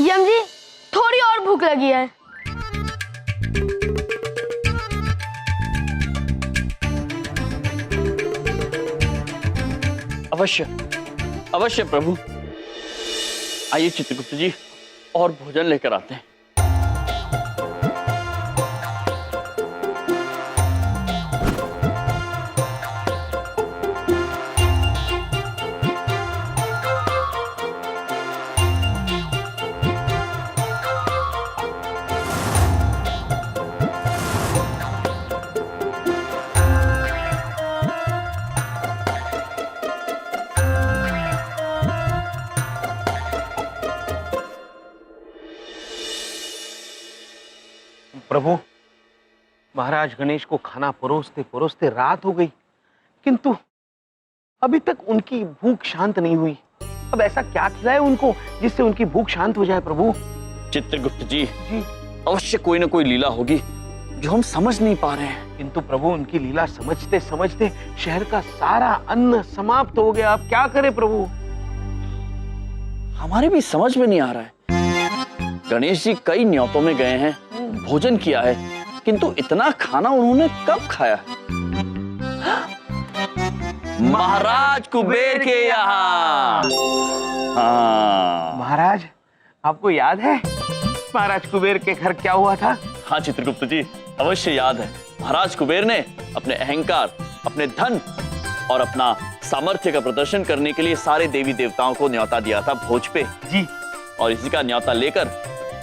यम जी, थोड़ी और भूख लगी है। अवश्य अवश्य प्रभु। आइए चित्रगुप्त जी, और भोजन लेकर आते हैं। प्रभु, महाराज गणेश को खाना परोसते परोसते रात हो गई, किंतु अभी तक उनकी भूख शांत नहीं हुई। अब ऐसा क्या खिलाए उनको जिससे उनकी भूख शांत हो जाए प्रभु? चित्रगुप्त जी, अवश्य कोई ना कोई लीला होगी जो हम समझ नहीं पा रहे हैं। किंतु प्रभु, उनकी लीला समझते समझते शहर का सारा अन्न समाप्त हो गया। अब क्या करें प्रभु? हमारे भी समझ में नहीं आ रहा है। गणेश जी कई न्योतों में गए हैं, भोजन किया है, किंतु इतना खाना उन्होंने कब खाया? महाराज कुबेर के यहाँ। हाँ महाराज, आपको याद है महाराज कुबेर के घर क्या हुआ था? हाँ चित्रगुप्त जी, अवश्य याद है। महाराज कुबेर ने अपने अहंकार, अपने धन और अपना सामर्थ्य का प्रदर्शन करने के लिए सारे देवी देवताओं को न्योता दिया था भोज पे जी। और इसी का न्योता लेकर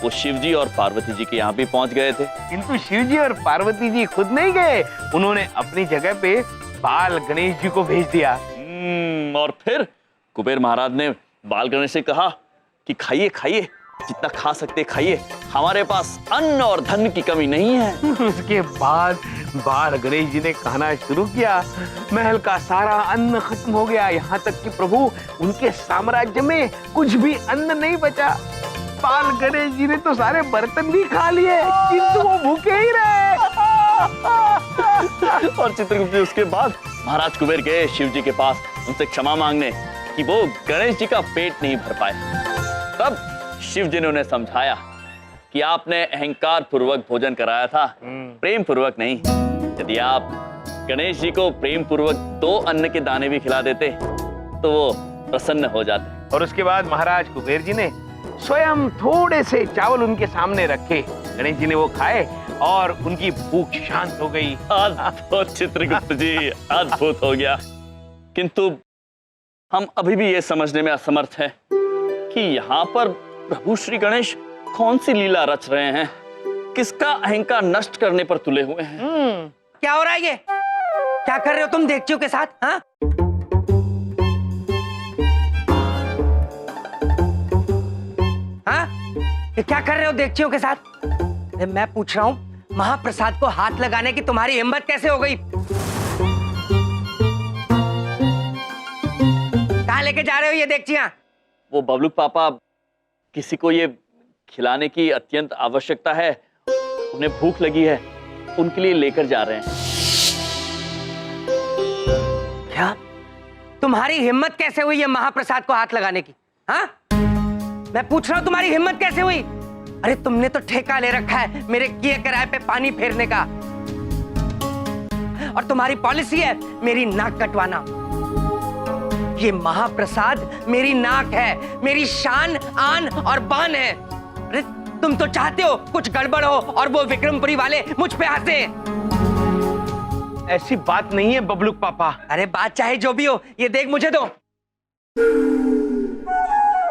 वो शिव जी और पार्वती जी के यहाँ भी पहुंच गए थे। किंतु शिव जी और पार्वती जी खुद नहीं गए, उन्होंने अपनी जगह पे बाल गणेश जी को भेज दिया। और फिर कुबेर महाराज ने बाल गणेश से कहा कि खाइए खाइए, जितना खा सकते खाइए, हमारे पास अन्न और धन की कमी नहीं है। उसके बाद बाल गणेश जी ने खाना शुरू किया। महल का सारा अन्न खत्म हो गया, यहाँ तक कि प्रभु उनके साम्राज्य में कुछ भी अन्न नहीं बचा। बाल गणेश जी ने तो सारे बर्तन भी खा लिए, किंतु वो भूखे ही रहे। और चित्रगुप्त जी उसके बाद महाराज कुबेर गए शिव जी के पास उनसे क्षमा मांगने कि वो गणेश जी का पेट नहीं भर पाए। तब शिव जी ने उन्हें समझाया कि आपने अहंकार पूर्वक भोजन कराया था, प्रेम पूर्वक नहीं। यदि आप गणेश जी को प्रेम पूर्वक 2 अन्न के दाने भी खिला देते तो वो प्रसन्न हो जाते। और उसके बाद महाराज कुबेर जी ने स्वयं थोड़े से चावल उनके सामने रखे। गणेश जी ने वो खाए और उनकी भूख शांत हो गई। अद्भुत चित्रगुप्त जी, अद्भुत हो गया। किंतु हम अभी भी ये समझने में असमर्थ हैं कि यहाँ पर प्रभु श्री गणेश कौन सी लीला रच रहे हैं, किसका अहंकार नष्ट करने पर तुले हुए हैं। क्या हो रहा है ये? क्या कर रहे हो तुम देवतियों के साथ? हाँ? हाँ? ये क्या कर रहे हो देवतियों के साथ? मैं पूछ रहा हूँ, महाप्रसाद को हाथ लगाने की तुम्हारी हिम्मत कैसे हो गई? कहाँ लेके जा रहे हो ये देवतियां? वो बबलूक पापा, किसी को ये खिलाने की अत्यंत आवश्यकता है, उन्हें भूख लगी है, उनके लिए लेकर जा रहे हैं। क्या? तुम्हारी हिम्मत कैसे हुई ये महाप्रसाद को हाथ लगाने की? हाँ? मैं पूछ रहा हूँ तुम्हारी हिम्मत कैसे हुई? अरे तुमने तो ठेका ले रखा है मेरे किए कराए पे पानी फेरने का, और तुम्हारी पॉलिसी है मेरी नाक कटवाना। ये महाप्रसाद मेरी नाक है, मेरी शान, आन और बान है। अरे तुम तो चाहते हो कुछ गड़बड़ हो और वो विक्रमपुरी वाले मुझ पे हंसे। ऐसी बात नहीं है बबलूक पापा। अरे बात चाहे जो भी हो, ये देख मुझे दो।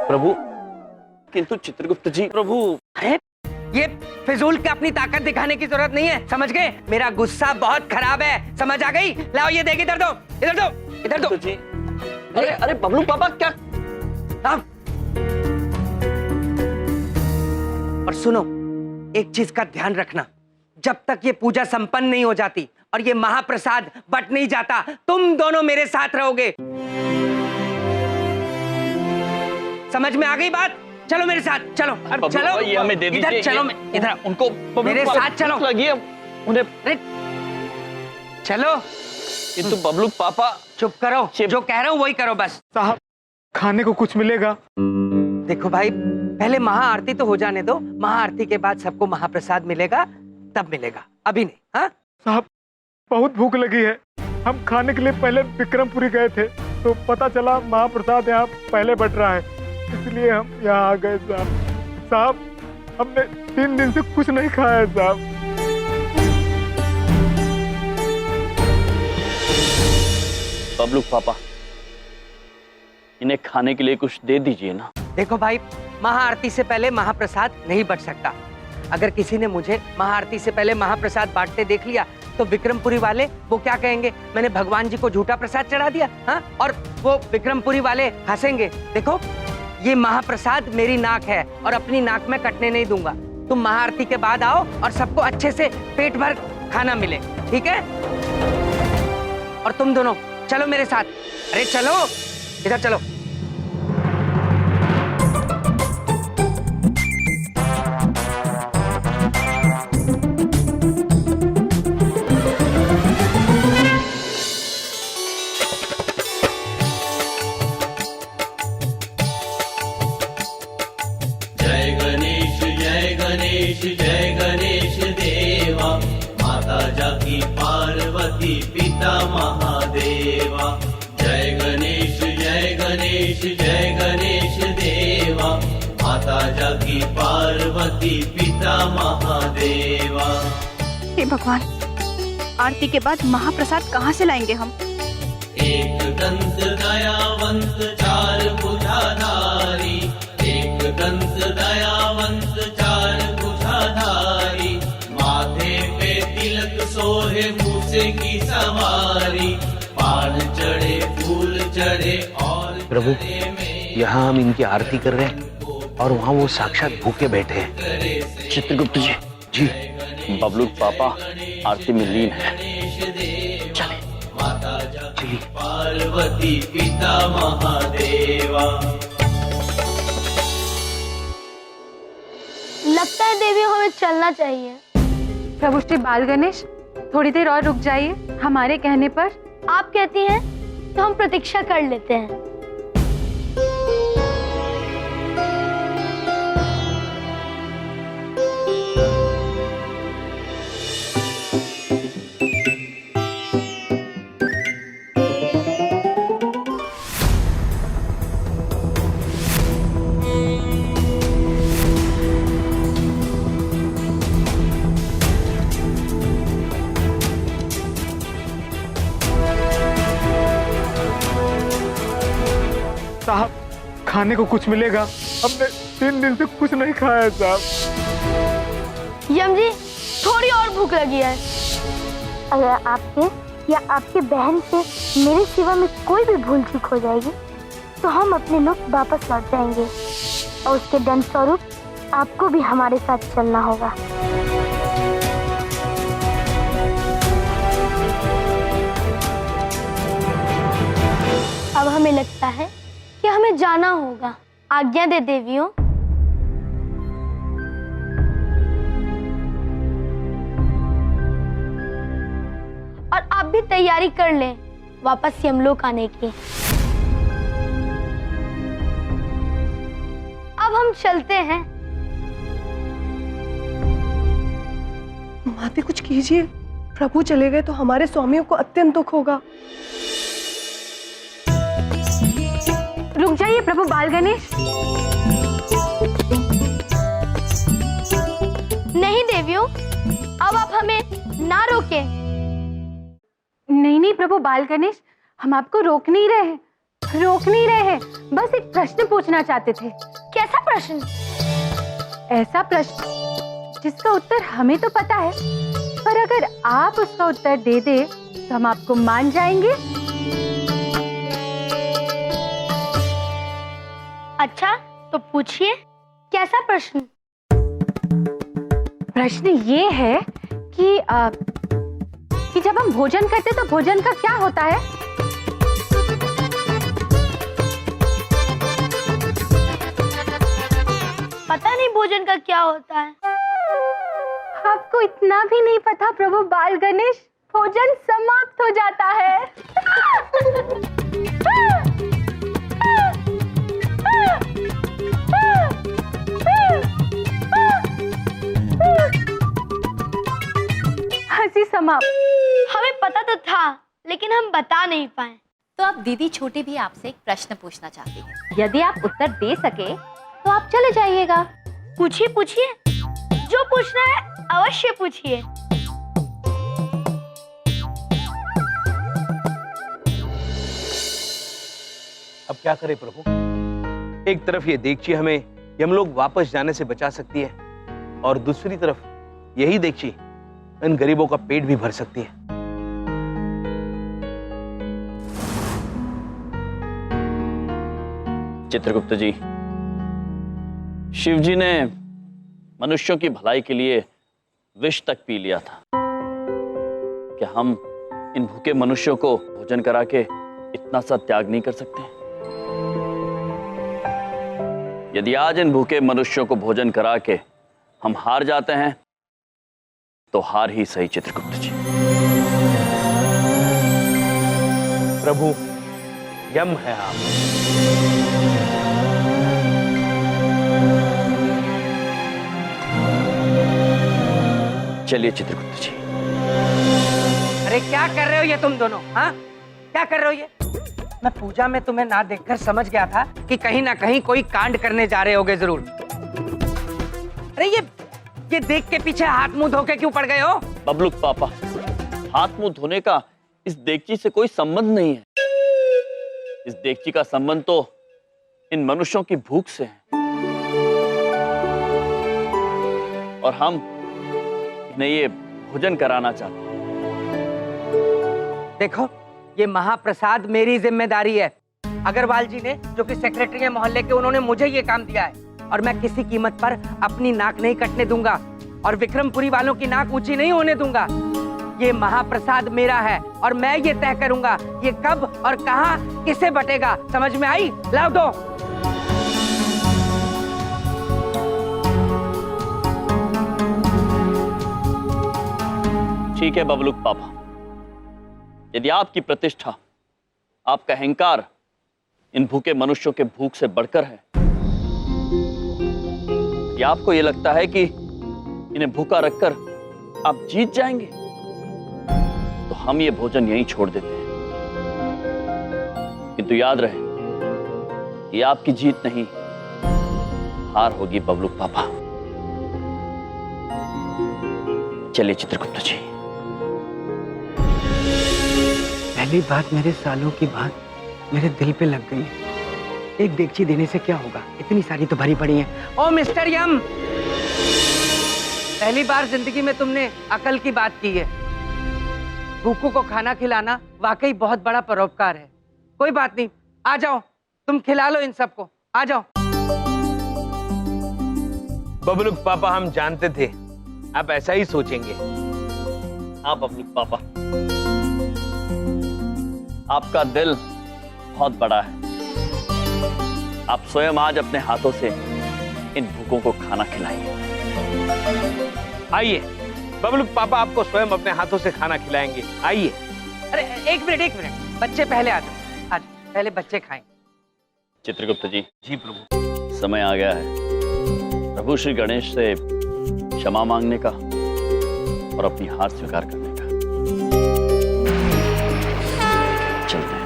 प्रभु, किंतु चित्रगुप्त जी, प्रभु। अरे ये फिजूल के अपनी ताकत दिखाने की जरूरत नहीं है, समझ गए? मेरा गुस्सा बहुत खराब है, समझ आ गई? लाओ ये देख, इधर दो, इधर दो, इधर दो। जी, अरे अरे बबलू पापा क्या? हाँ। और सुनो, एक चीज का ध्यान रखना, जब तक ये पूजा संपन्न नहीं हो जाती और ये महाप्रसाद बट नहीं जाता, तुम दोनों मेरे साथ रहोगे। समझ में आ गई बात? चलो मेरे साथ, चलो चलो, ये हमें दे दीजिए। इधर चलो, इधर उनको मेरे साथ चलो। लगी है उन्हें। चलो। किंतु बबलू पापा, चुप करो, जो कह रहा हूं वही करो बस। साहब, खाने को कुछ मिलेगा? देखो भाई, पहले महाआरती तो हो जाने दो, महाआरती के बाद सबको महाप्रसाद मिलेगा, तब मिलेगा, अभी नहीं। हाँ साहब, बहुत भूख लगी है। हम खाने के लिए पहले विक्रमपुरी गए थे, तो पता चला महाप्रसाद यहाँ पहले बट रहा है, इसलिए हम यहाँ आ गए साहब। साहब, हमने 3 दिन से कुछ नहीं खाया है साहब। बबलू पापा, इन्हें खाने के लिए कुछ दे दीजिए ना। देखो भाई, महाआरती से पहले महाप्रसाद नहीं बट सकता। अगर किसी ने मुझे महाआरती से पहले महाप्रसाद बांटते देख लिया तो विक्रमपुरी वाले वो क्या कहेंगे, मैंने भगवान जी को झूठा प्रसाद चढ़ा दिया। हाँ, और वो विक्रमपुरी वाले हंसेंगे। देखो, ये महाप्रसाद मेरी नाक है और अपनी नाक में कटने नहीं दूंगा। तुम महाआरती के बाद आओ और सबको अच्छे से पेट भर खाना मिले, ठीक है? और तुम दोनों चलो मेरे साथ। अरे चलो, इधर चलो। जय गणेश देवा, माता जाकी पार्वती पिता महादेवा। जय गणेश जय गणेश देवा, माता जाकी पार्वती पिता महादेवा। हे भगवान, आरती के बाद महाप्रसाद कहाँ से लाएंगे हम? एक दंत दयावंत चार भुजाधारी, एक दंत दयावंत चार भुजाधारी, माथे पे तिलक सोहे मूसे की सवारी, पान चढ़े फूल चढ़े और प्रभु, यहाँ हम इनकी आरती कर रहे हैं और वहाँ वो साक्षात भूखे बैठे हैं। चित्रगुप्त जी, जी, बबलू पापा आरती में लीन है। चले। माता जाकी पार्वती पिता महादेवा। लगता है देवी हमें चलना चाहिए। प्रभु श्री बाल गणेश, थोड़ी देर और रुक जाइए हमारे कहने पर। आप कहती हैं तो हम प्रतीक्षा कर लेते हैं। साहब, खाने को कुछ मिलेगा? हमने 3 दिन से कुछ नहीं खाया है साहब। यम जी, थोड़ी और भूख लगी है। अगर आपके या आपकी बहन से मेरे सिवा में कोई भी भूल चूक हो जाएगी तो हम अपने लोग वापस लौट जाएंगे और उसके दंड स्वरूप आपको भी हमारे साथ चलना होगा। अब हमें लगता है कि हमें जाना होगा। आज्ञा दे देवियों। और आप भी तैयारी कर लें वापस यमलोक आने की। अब हम चलते हैं। माते कुछ कीजिए, प्रभु चले गए तो हमारे स्वामियों को अत्यंत दुख होगा। रुक जाइए प्रभु बाल गणेश। नहीं देवियों, अब आप हमें ना रोकें। नहीं नहीं प्रभु बाल गणेश, हम आपको रोक नहीं रहे हैं, बस एक प्रश्न पूछना चाहते थे। कैसा प्रश्न? ऐसा प्रश्न जिसका उत्तर हमें तो पता है, पर अगर आप उसका उत्तर दे दे तो हम आपको मान जाएंगे। अच्छा, तो पूछिए, कैसा प्रश्न? प्रश्न ये है कि जब हम भोजन करते तो भोजन का क्या होता है? पता नहीं भोजन का क्या होता है। आपको इतना भी नहीं पता प्रभु बाल गणेश, भोजन समाप्त हो जाता है। हम आप? हमें पता तो था लेकिन हम बता नहीं पाए। तो अब दीदी छोटी भी आपसे एक प्रश्न पूछना चाहती है। यदि आप उत्तर दे सके तो आप चले जाइएगा। पूछिए पूछिए, जो पूछना है अवश्य पूछिए। अब क्या करें प्रभु? एक तरफ ये देगची हमें यमलोक वापस जाने से बचा सकती है और दूसरी तरफ यही देगची इन गरीबों का पेट भी भर सकती है। चित्रगुप्त जी, शिव जी ने मनुष्यों की भलाई के लिए विष तक पी लिया था। क्या हम इन भूखे मनुष्यों को भोजन करा के इतना सा त्याग नहीं कर सकते? यदि आज इन भूखे मनुष्यों को भोजन करा के हम हार जाते हैं तो हार ही सही चित्रगुप्त जी। प्रभु, यम है आप। चलिए चित्रगुप्त जी। अरे क्या कर रहे हो ये तुम दोनों? हाँ, क्या कर रहे हो ये? मैं पूजा में तुम्हें ना देखकर समझ गया था कि कहीं ना कहीं कोई कांड करने जा रहे होगे जरूर। अरे ये देख के पीछे हाथ मुंह धोके क्यों पड़ गए हो? बबलूक पापा, हाथ मुंह धोने का इस देगची से कोई संबंध नहीं है। इस देगची का संबंध तो इन मनुष्यों की भूख से है और हम इन्हें ये भोजन कराना चाहते हैं। देखो, ये महाप्रसाद मेरी जिम्मेदारी है। अग्रवाल जी ने, जो कि सेक्रेटरी है मोहल्ले के, उन्होंने मुझे ये काम दिया है और मैं किसी कीमत पर अपनी नाक नहीं कटने दूंगा और विक्रमपुरी वालों की नाक ऊंची नहीं होने दूंगा। ये महाप्रसाद मेरा है और मैं ये तय करूंगा ये कब और कहां किसे बटेगा। समझ में आई? लाओ दो। ठीक है बबलूक पापा, यदि आपकी प्रतिष्ठा, आपका अहंकार इन भूखे मनुष्यों के भूख से बढ़कर है, यदि आपको यह लगता है कि इन्हें भूखा रखकर आप जीत जाएंगे, तो हम ये भोजन यहीं छोड़ देते हैं। किंतु याद रहे, ये आपकी जीत नहीं, हार होगी बबलूक पापा। चलिए चित्रगुप्त जी। पहली बात, मेरे सालों की बात मेरे दिल पे लग गई। एक देगची देने से क्या होगा, इतनी सारी तो भरी पड़ी हैं। ओ मिस्टर यम, पहली बार जिंदगी में तुमने अकल की बात की है। भूखों को खाना खिलाना वाकई बहुत बड़ा परोपकार है। कोई बात नहीं, आ जाओ, तुम खिला लो इन सबको, आ जाओ। बबलूक पापा, हम जानते थे आप ऐसा ही सोचेंगे। हाँ बबलूक पापा, आपका दिल बहुत बड़ा है। आप स्वयं आज अपने हाथों से इन भूखों को खाना खिलाइए। आइए, बबलूक पापा आपको स्वयं अपने हाथों से खाना खिलाएंगे। आइए। अरे एक मिनट, बच्चे पहले आ जाओ। आज पहले बच्चे खाएं। चित्रगुप्त जी। जी प्रभु। समय आ गया है प्रभु श्री गणेश से क्षमा मांगने का और अपनी हार स्वीकार करने का। चलते हैं।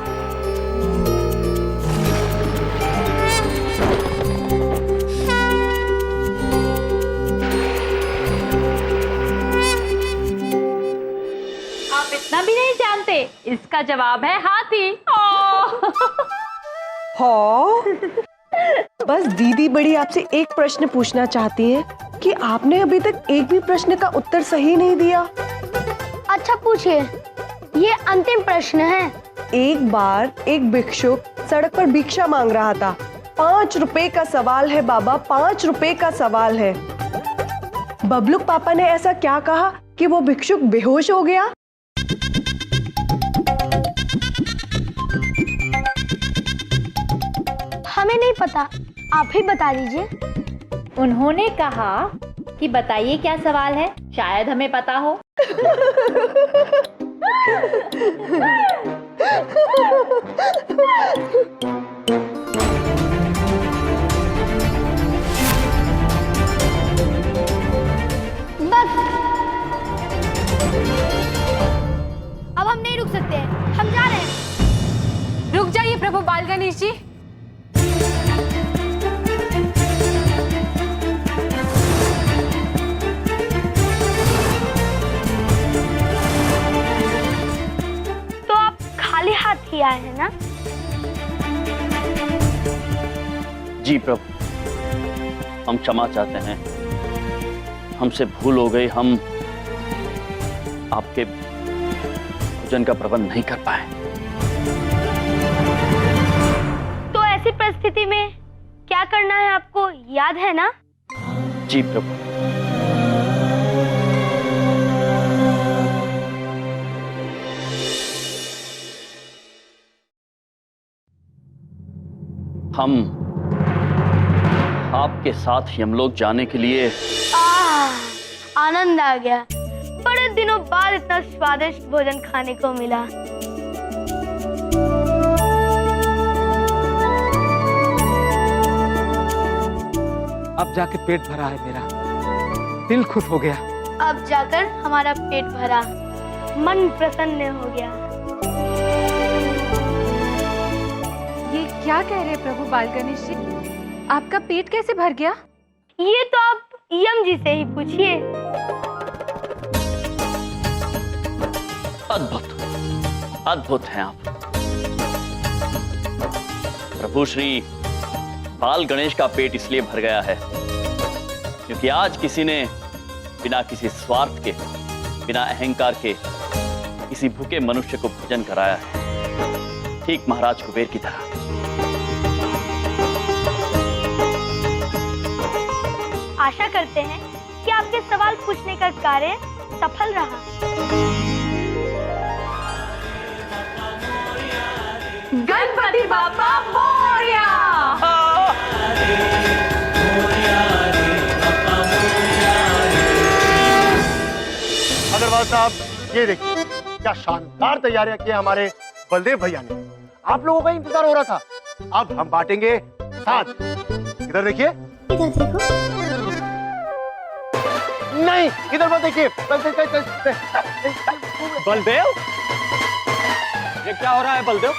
आप इतना भी नहीं जानते, इसका जवाब है हाथी। हाँ, बस दीदी बड़ी आपसे एक प्रश्न पूछना चाहती हैं कि आपने अभी तक एक भी प्रश्न का उत्तर सही नहीं दिया। अच्छा पूछिए, ये अंतिम प्रश्न है। एक बार एक भिक्षुक सड़क पर भिक्षा मांग रहा था। 5 रुपए का सवाल है बाबा, 5 रुपए का सवाल है। बबलूक पापा ने ऐसा क्या कहा कि वो भिक्षुक बेहोश हो गया? हमें नहीं पता, आप ही बता दीजिए। उन्होंने कहा कि बताइए क्या सवाल है, शायद हमें पता हो। बस प्रभु, हम क्षमा चाहते हैं, हमसे भूल हो गई, हम आपके भोजन का प्रबंध नहीं कर पाए। तो ऐसी परिस्थिति में क्या करना है आपको याद है ना? जी प्रभु। हम आपके साथ यमलोक जाने के लिए आनंद आ गया। बड़े दिनों बाद इतना स्वादिष्ट भोजन खाने को मिला। अब जाके पेट भरा है मेरा, दिल खुश हो गया। अब जाकर हमारा पेट भरा, मन प्रसन्न हो गया। ये क्या कह रहे हैं प्रभु बाल गणेश जी? आपका पेट कैसे भर गया? ये तो आप यम जी से ही पूछिए। अद्भुत, अद्भुत हैं आप। प्रभु श्री बाल गणेश का पेट इसलिए भर गया है क्योंकि आज किसी ने बिना किसी स्वार्थ के, बिना अहंकार के किसी भूखे मनुष्य को भोजन कराया है, ठीक महाराज कुबेर की तरह। आशा करते हैं कि आपके सवाल पूछने का कार्य सफल रहा। गणपति बाप्पा मोरया। अग्रवाल साहब, ये देखिए क्या शानदार तैयारियां की हमारे बलदेव भैया ने। आप लोगों का इंतजार हो रहा था। अब हम बांटेंगे साथ। इधर देखिए। इधर देखो। नहीं, इधर मत देखिए। बलदेव, ये क्या हो रहा है बलदेव?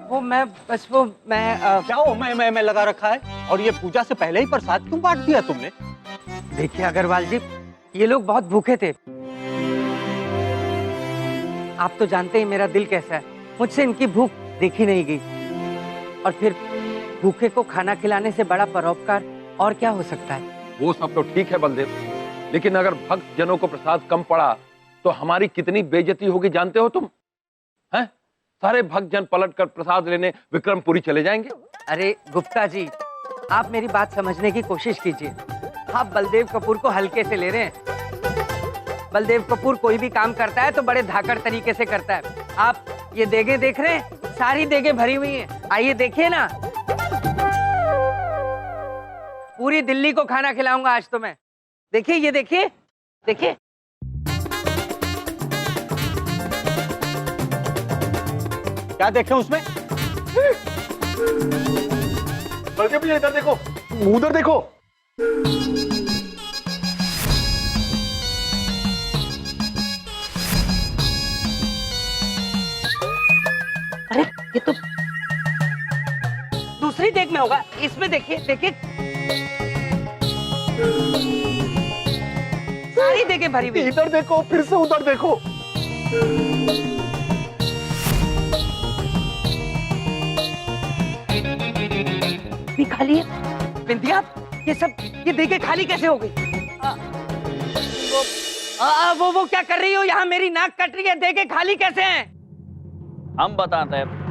क्या हो मैं लगा रखा है, और ये पूजा से पहले ही प्रसाद क्यों बांट दिया तुमने? देखिए अग्रवाल जी, ये लोग बहुत भूखे थे। आप तो जानते ही मेरा दिल कैसा है, मुझसे इनकी भूख देखी नहीं गई। और फिर भूखे को खाना खिलाने से बड़ा परोपकार और क्या हो सकता है? वो सब तो ठीक है बलदेव, लेकिन अगर भक्त जनों को प्रसाद कम पड़ा तो हमारी कितनी बेइज्जती होगी जानते हो तुम? हैं? सारे भक्त जन पलट कर प्रसाद लेने विक्रमपुरी चले जाएंगे। अरे गुप्ता जी, आप मेरी बात समझने की कोशिश कीजिए। आप बलदेव कपूर को हल्के से ले रहे हैं। बलदेव कपूर कोई भी काम करता है तो बड़े धाकड़ तरीके से करता है। आप ये देगे देख रहे हैं, सारी देगे भरी हुई हैं। आइए देखिए ना, पूरी दिल्ली को खाना खिलाऊंगा आज तो मैं। देखिए, ये देखिए, देखिए। क्या देखें उसमें? बलदेव भैया इधर देखो, उधर देखो। अरे ये तो दूसरी देग में होगा। इसमें देखिए, देखिए, सारी देगे भरी हुई। इधर देखो, फिर से उधर देखो। भी खाली है। बिंदिया, ये सब ये देगे खाली कैसे हो गई? वो क्या कर रही हो? यहाँ मेरी नाक कट रही है, देगे खाली कैसे हैं? हम बताते हैं।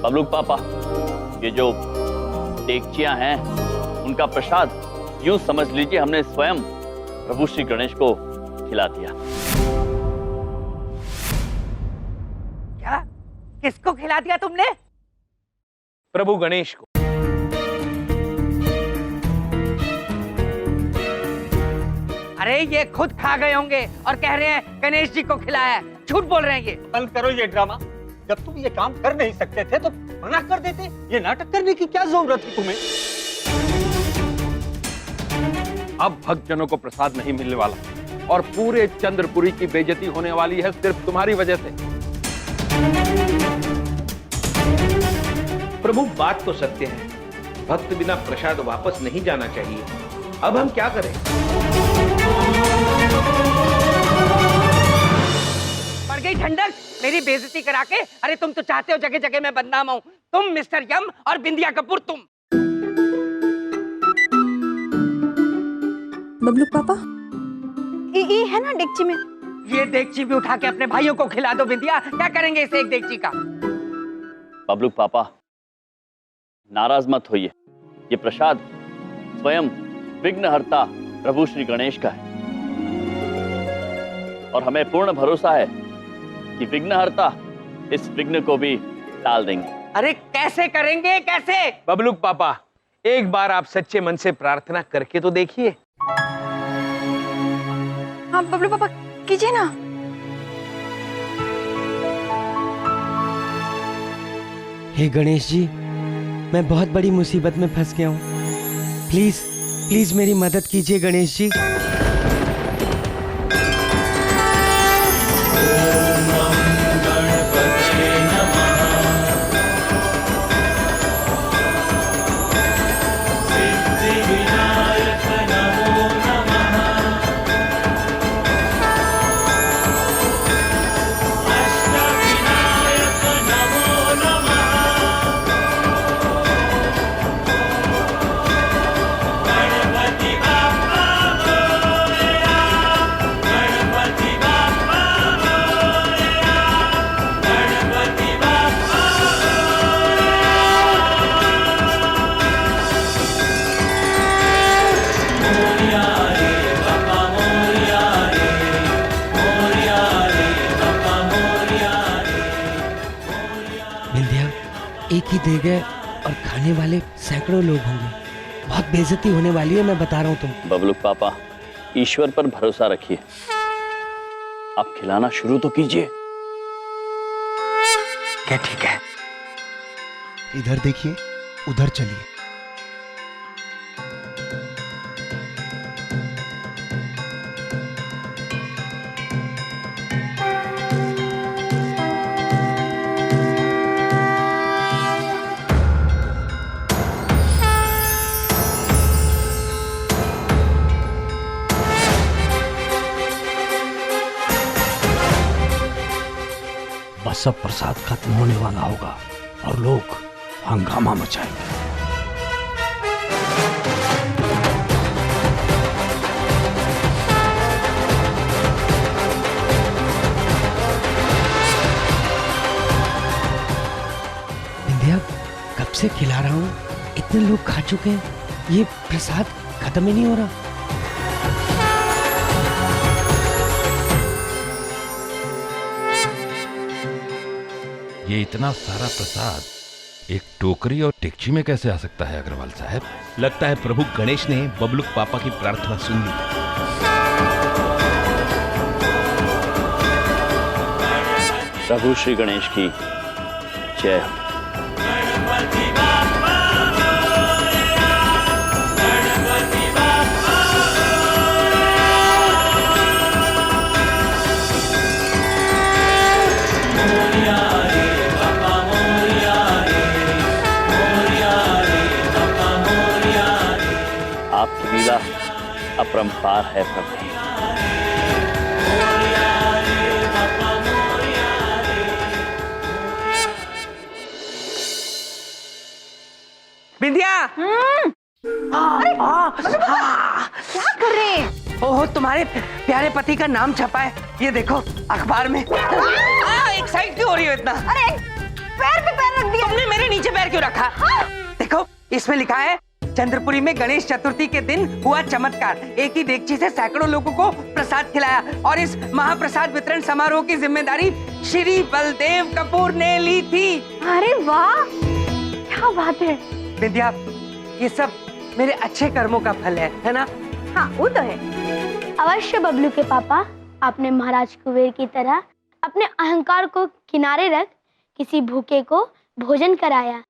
बबलूक पापा, ये जो देगचियां हैं उनका प्रसाद यूं समझ लीजिए हमने स्वयं प्रभु श्री गणेश को खिला दिया। क्या? किसको खिला दिया तुमने? प्रभु गणेश को। अरे ये खुद खा गए होंगे और कह रहे हैं गणेश जी को खिलाया। झूठ बोल रहे हैं ये। बंद करो ये ड्रामा। जब तुम ये काम कर नहीं सकते थे तो मना कर देते। ये नाटक करने की क्या जरूरत है तुम्हें? अब भक्त जनों को प्रसाद नहीं मिलने वाला और पूरे चंद्रपुरी की बेइज्जती होने वाली है सिर्फ तुम्हारी वजह से। प्रभु बात तो सत्य है, भक्त बिना प्रसाद वापस नहीं जाना चाहिए। अब हम क्या करें? पड़ गई ठंडक मेरी बेइज्जती करा के। अरे तुम तो चाहते हो जगह जगह मैं बदनाम हूँ। तुम मिस्टर यम और बिंदिया कपूर तुम। बबलू पापा, ये है ना डेगची में। ये देगची भी उठा के अपने भाइयों को खिला दो बिंदिया। क्या करेंगे इसे एक देगची का? बबलू पापा नाराज मत होइए, ये प्रसाद स्वयं विघ्नहर्ता प्रभु श्री गणेश का है और हमें पूर्ण भरोसा है कि विघ्नहर्ता इस विघ्न को भी टाल देंगे। अरे कैसे करेंगे, कैसे? बबलूक पापा, एक बार आप सच्चे मन से प्रार्थना करके तो देखिए। हाँ बबलू पापा, कीजिए ना। हे गणेश जी, मैं बहुत बड़ी मुसीबत में फंस गया हूँ। प्लीज प्लीज मेरी मदद कीजिए गणेश जी। एक ही दे गए और खाने वाले सैकड़ों लोग होंगे। बहुत बेइज्जती होने वाली है, मैं बता रहा हूँ तुम। बबलूक पापा, ईश्वर पर भरोसा रखिए, आप खिलाना शुरू तो कीजिए। क्या ठीक है? इधर देखिए, उधर चलिए। बस सब प्रसाद खत्म होने वाला होगा और लोग हंगामा मचाएंगे। बिंदिया, कब से खिला रहा हूँ, इतने लोग खा चुके हैं, ये प्रसाद खत्म ही नहीं हो रहा। ये इतना सारा प्रसाद एक टोकरी और टेक्ची में कैसे आ सकता है अग्रवाल साहब? लगता है प्रभु गणेश ने बबलूक पापा की प्रार्थना सुन ली। प्रभु श्री गणेश की जय हो। आपकी लीला अपरंपार है प्रभु। बिंदिया, क्या कर रहे हैं? ओहो, तुम्हारे प्यारे पति का नाम छपा है, ये देखो अखबार में। एक साइड क्यों हो रही हो इतना? अरे पैर पे पैर रख दिया। तुमने मेरे नीचे पैर क्यों रखा? देखो इसमें लिखा है, चंद्रपुरी में गणेश चतुर्थी के दिन हुआ चमत्कार। एक ही देगची से सैकड़ों लोगों को प्रसाद खिलाया और इस महाप्रसाद वितरण समारोह की जिम्मेदारी श्री बलदेव कपूर ने ली थी। अरे वाह, क्या बात है। विद्या, ये सब मेरे अच्छे कर्मों का फल है ना? हाँ वो तो है। अवश्य बबलू के पापा, आपने महाराज कुबेर की तरह अपने अहंकार को किनारे रख किसी भूखे को भोजन कराया,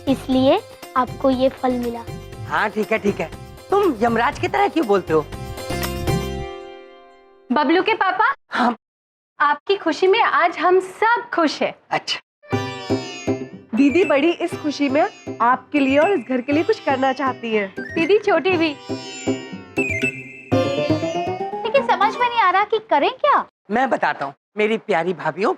इसलिए आपको ये फल मिला। हाँ ठीक है ठीक है, तुम यमराज की तरह क्यों बोलते हो? बबलू के पापा, हाँ आपकी खुशी में आज हम सब खुश हैं। अच्छा, दीदी बड़ी इस खुशी में आपके लिए और इस घर के लिए कुछ करना चाहती है। दीदी छोटी भी। रहा कि करें क्या? मैं बताता हूँ मेरी प्यारी भाभीओ,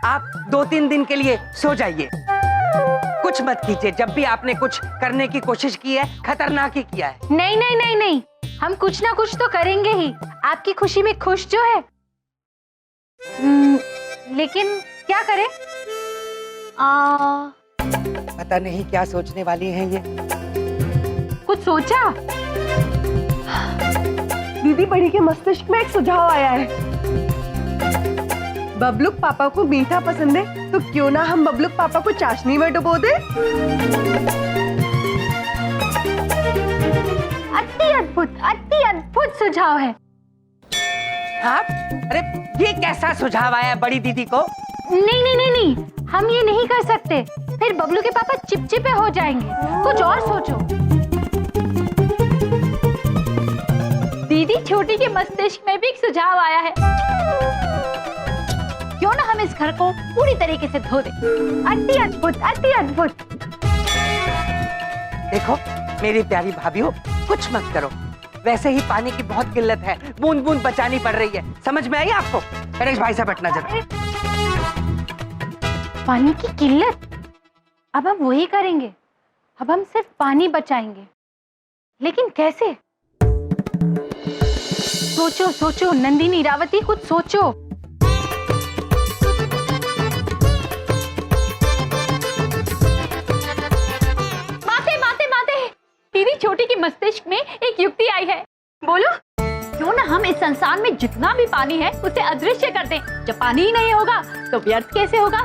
आप 2-3 दिन के लिए सो जाइए, कुछ मत कीजिए। जब भी आपने कुछ करने की कोशिश की है, खतरनाक ही किया है। नहीं नहीं नहीं नहीं, हम कुछ ना कुछ तो करेंगे ही, आपकी खुशी में खुश जो है। लेकिन क्या करें? पता नहीं क्या सोचने वाली हैं ये। कुछ सोचा? दीदी बड़ी के मस्तिष्क में एक सुझाव आया है। बबलूक पापा को मीठा पसंद है, तो क्यों ना हम बबलूक पापा को चाशनी में डुबो दे। अति अद्भुत सुझाव है। हाँ? अरे ये कैसा सुझाव आया है बड़ी दीदी को? नहीं नहीं नहीं नहीं, हम ये नहीं कर सकते, फिर बबलू के पापा चिपचिपे हो जाएंगे। कुछ और सोचो। दीदी छोटी के मस्तिष्क में भी एक सुझाव आया है। क्यों ना हम इस घर को पूरी तरीके से धो दें। अति अद्भुत, अति अद्भुत। देखो मेरी प्यारी भाभीओ, कुछ मत करो, वैसे ही पानी की बहुत किल्लत है, बूंद बूंद बचानी पड़ रही है। समझ में आई आपको? गणेश भाई साहब बैठना जरा। पानी की किल्लत? अब हम वही करेंगे, अब हम सिर्फ पानी बचाएंगे, लेकिन कैसे? सोचो सोचो नंदिनी, इरावती, कुछ सोचो। माते दीदी छोटी की मस्तिष्क में एक युक्ति आई है। बोलो। क्यों ना हम इस संसार में जितना भी पानी है उसे अदृश्य कर दें। जब पानी ही नहीं होगा तो व्यर्थ कैसे होगा?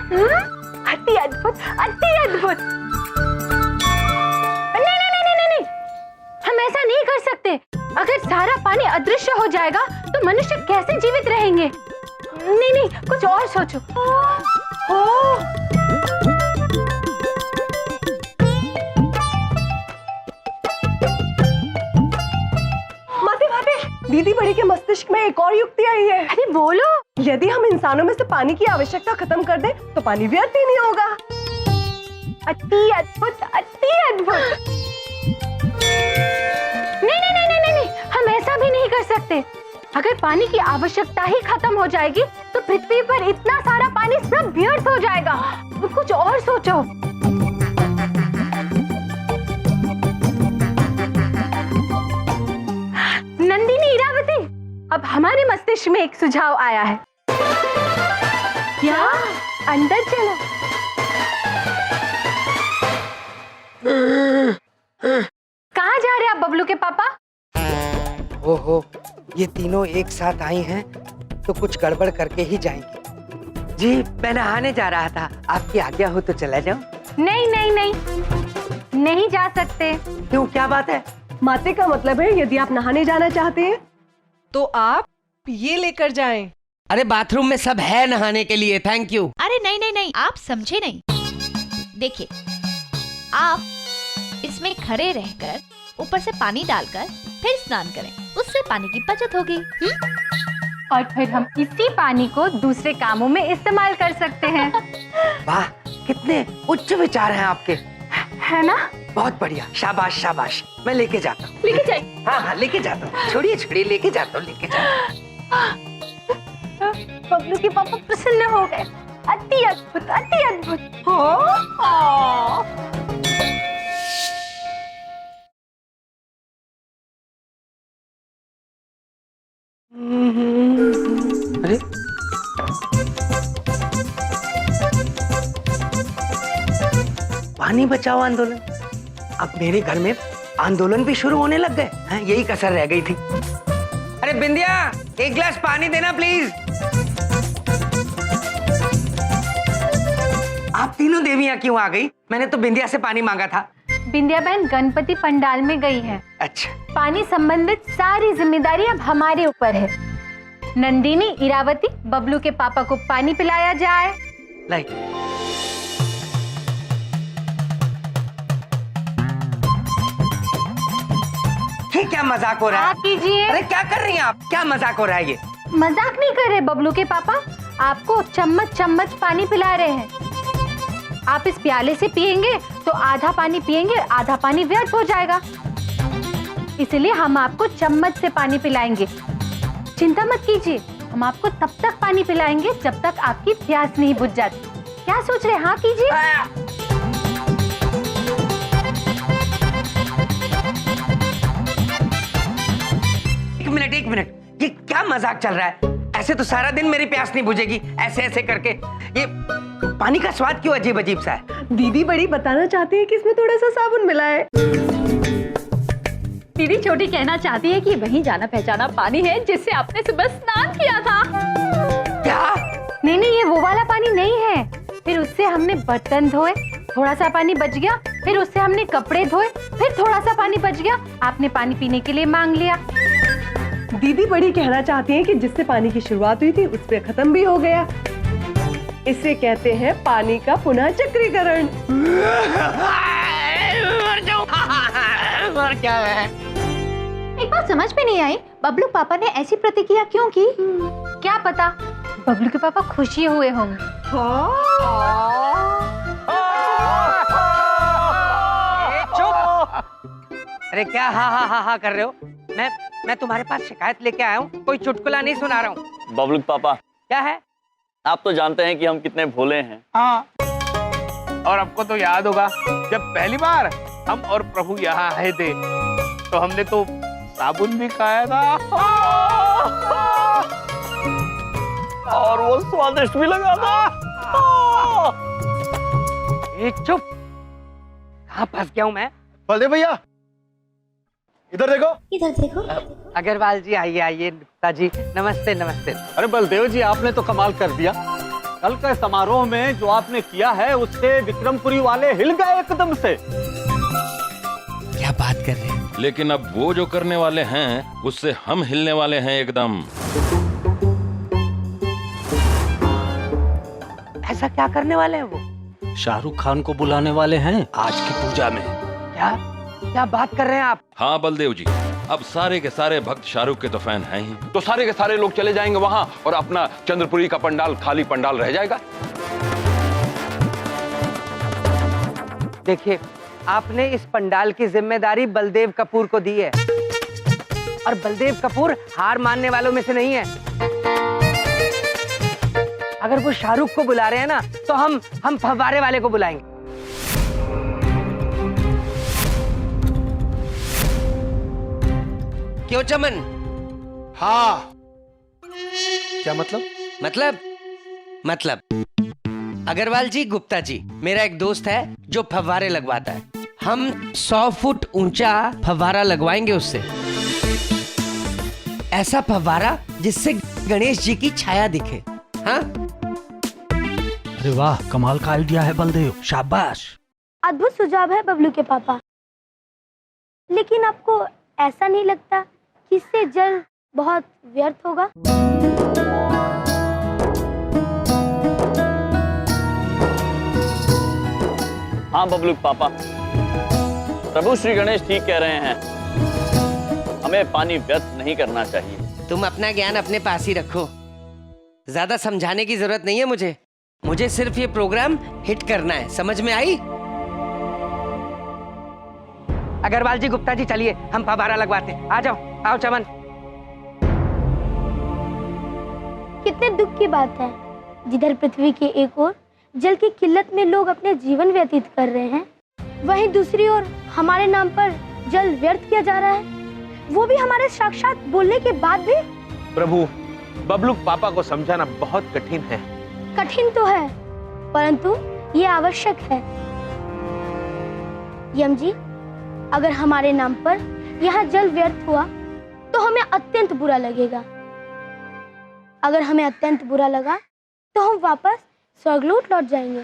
अति अद्भुत, अति अद्भुत। नहीं नहीं नहीं नहीं नहीं, हम ऐसा नहीं कर सकते। अगर सारा पानी अदृश्य हो जाएगा तो मनुष्य कैसे जीवित रहेंगे? नहीं नहीं, कुछ और सोचो। दीदी बड़ी के मस्तिष्क में एक और युक्ति आई है। अरे बोलो। यदि हम इंसानों में से पानी की आवश्यकता खत्म कर दें तो पानी व्यर्थ ही नहीं होगा। अति अद्भुत, अति अद्भुत। नहीं नहीं नहीं नहीं नहीं, हम ऐसा भी नहीं कर सकते। अगर पानी की आवश्यकता ही खत्म हो जाएगी तो पृथ्वी पर इतना सारा पानी सब व्यर्थ हो जाएगा। कुछ और सोचो। नंदिनी, इरावती, अब हमारे मस्तिष्क में एक सुझाव आया है। क्या? अंदर चलो। कहाँ जा रहे हैं आप बबलू के पापा? ओहो, ये तीनों एक साथ आई हैं तो कुछ गड़बड़ करके ही जाएंगी। जी मैं नहाने जा रहा था, आपकी आज्ञा हो तो चला जाऊं? नहीं नहीं नहीं, नहीं जा सकते। क्यों, क्या बात है? माते का मतलब है यदि आप नहाने जाना चाहते हैं तो आप ये लेकर जाएं। अरे बाथरूम में सब है नहाने के लिए, थैंक यू। अरे नहीं नहीं नहीं, आप समझे नहीं। देखिए, आप इसमें खड़े रहकर ऊपर से पानी डालकर फिर स्नान करें, उससे पानी की बचत होगी। और फिर हम इसी पानी को दूसरे कामों में इस्तेमाल कर सकते हैं। वाह, कितने उच्च विचार हैं आपके, है ना? बहुत बढ़िया, शाबाश शाबाश। मैं लेके जाता हूँ। लेके जाइए। हाँ हाँ लेके जाता हूँ, छोड़िए छोड़िए, लेके जाता हूँ, लेके जाता हूँ। बबलू के पापा प्रसन्न हो गए। अति अद्भुत, अति अद्भुत। अरे पानी बचाओ आंदोलन, अब मेरे घर में आंदोलन भी शुरू होने लग गए हैं। यही कसर रह गई थी। अरे बिंदिया, एक गिलास पानी देना प्लीज। आप तीनों देवियां क्यों आ गई? मैंने तो बिंदिया से पानी मांगा था। बिंदिया बहन गणपति पंडाल में गई है। अच्छा, पानी संबंधित सारी जिम्मेदारी अब हमारे ऊपर है। नंदिनी, इरावती, बबलू के पापा को पानी पिलाया जाए। लाइक ये क्या मजाक हो रहा है? आप कीजिए। अरे क्या कर रही हैं आप? क्या मजाक हो रहा है ये? मजाक नहीं कर रहे बबलू के पापा, आपको चम्मच चम्मच पानी पिला रहे हैं। आप इस प्याले से पिएंगे तो आधा पानी पिएंगे, आधा पानी व्यर्थ हो जाएगा। इसलिए हम आपको चम्मच से पानी पिलाएंगे। चिंता मत कीजिए, हम आपको तब तक पानी पिलाएंगे जब तक आपकी प्यास नहीं बुझ जाती। क्या सोच रहे हैं? हाँ कीजिए। एक मिनट, ये क्या मजाक चल रहा है? ऐसे तो सारा दिन मेरी प्यास नहीं बुझेगी, ऐसे ऐसे करके। ये पानी का स्वाद क्यों अजीब अजीब सा है? दीदी बड़ी बताना चाहती है कि इसमें थोड़ा सा साबुन मिला है। दीदी छोटी कहना चाहती है कि वही जाना पहचाना पानी है जिससे आपने सुबह स्नान किया था। क्या? नहीं नहीं, ये वो वाला पानी नहीं है। फिर उससे हमने बर्तन धोए, थोड़ा सा पानी बच गया। फिर उससे हमने कपड़े धोए, फिर थोड़ा सा पानी बच गया। आपने पानी पीने के लिए मांग लिया। दीदी बड़ी कहना चाहती हैं कि जिससे पानी की शुरुआत हुई थी उस पे खत्म भी हो गया। इसे कहते हैं पानी का पुनः चक्रीकरण। और क्या है? एक बात समझ में नहीं आई, बबलू पापा ने ऐसी प्रतिक्रिया क्यों की? क्या पता, बबलू के पापा खुशी हुए होंगे। अरे क्या हा हा हा हा कर रहे हो? मैं तुम्हारे पास शिकायत लेके आया हूँ, कोई चुटकुला नहीं सुना रहा हूँ। बबलू पापा, क्या है? आप तो जानते हैं कि हम कितने भोले हैं। हाँ, और आपको तो याद होगा जब पहली बार हम और प्रभु यहाँ आए थे तो हमने तो साबुन भी खाया था और वो स्वादिष्ट भी लगा था। एक चुप, कहाँ फंस गया हूँ मैं? बलदेव भैया, इधर देखो। इधर देखो। अग्रवाल जी आइए आइए। गुप्ता जी नमस्ते नमस्ते। अरे बलदेव जी, आपने तो कमाल कर दिया। कल के समारोह में जो आपने किया है उससे विक्रमपुरी वाले हिल गए एकदम से। क्या बात कर रहे हैं? लेकिन अब वो जो करने वाले हैं उससे हम हिलने वाले हैं एकदम। ऐसा क्या करने वाले हैं वो? शाहरुख खान को बुलाने वाले हैं आज की पूजा में। क्या क्या बात कर रहे हैं आप? हाँ बलदेव जी, अब सारे के सारे भक्त शाहरुख के तो फैन हैं ही, तो सारे के सारे लोग चले जाएंगे वहाँ और अपना चंद्रपुरी का पंडाल खाली पंडाल रह जाएगा। देखिए, आपने इस पंडाल की जिम्मेदारी बलदेव कपूर को दी है और बलदेव कपूर हार मानने वालों में से नहीं है। अगर वो शाहरुख को बुला रहे हैं ना तो हम फव्वारे वाले को बुलाएंगे। क्यों चमन? हाँ, क्या मतलब? मतलब अग्रवाल जी, गुप्ता जी, मेरा एक दोस्त है जो फव्वारे लगवाता है। हम 100 फुट ऊंचा फव्वारा लगवाएंगे उससे, ऐसा फव्वारा जिससे गणेश जी की छाया दिखे। हाँ? अरे वाह, कमाल का आइडिया है बलदेव, शाबाश। अद्भुत सुझाव है बबलू के पापा, लेकिन आपको ऐसा नहीं लगता कि इससे जल बहुत व्यर्थ होगा? हाँ बबलू पापा, प्रभु श्री गणेश ठीक कह रहे हैं, हमें पानी व्यर्थ नहीं करना चाहिए। तुम अपना ज्ञान अपने पास ही रखो, ज्यादा समझाने की जरूरत नहीं है मुझे सिर्फ ये प्रोग्राम हिट करना है, समझ में आई? अग्रवाल जी, गुप्ता जी, चलिए हम फव्वारा लगवाते हैं। आ जाओ, आओ चमन। कितने दुख की बात है, जिधर पृथ्वी के एक ओर जल की किल्लत में लोग अपने जीवन व्यतीत कर रहे हैं, वहीं दूसरी ओर हमारे नाम पर जल व्यर्थ किया जा रहा है, वो भी हमारे साक्षात बोलने के बाद भी। प्रभु, बबलू पापा को समझाना बहुत कठिन है। कठिन तो है, परंतु ये आवश्यक है। यम जी, अगर हमारे नाम पर यहाँ जल व्यर्थ हुआ तो हमें अत्यंत बुरा लगेगा। अगर हमें अत्यंत बुरा लगा तो हम वापस स्वर्गलोक लौट जाएंगे।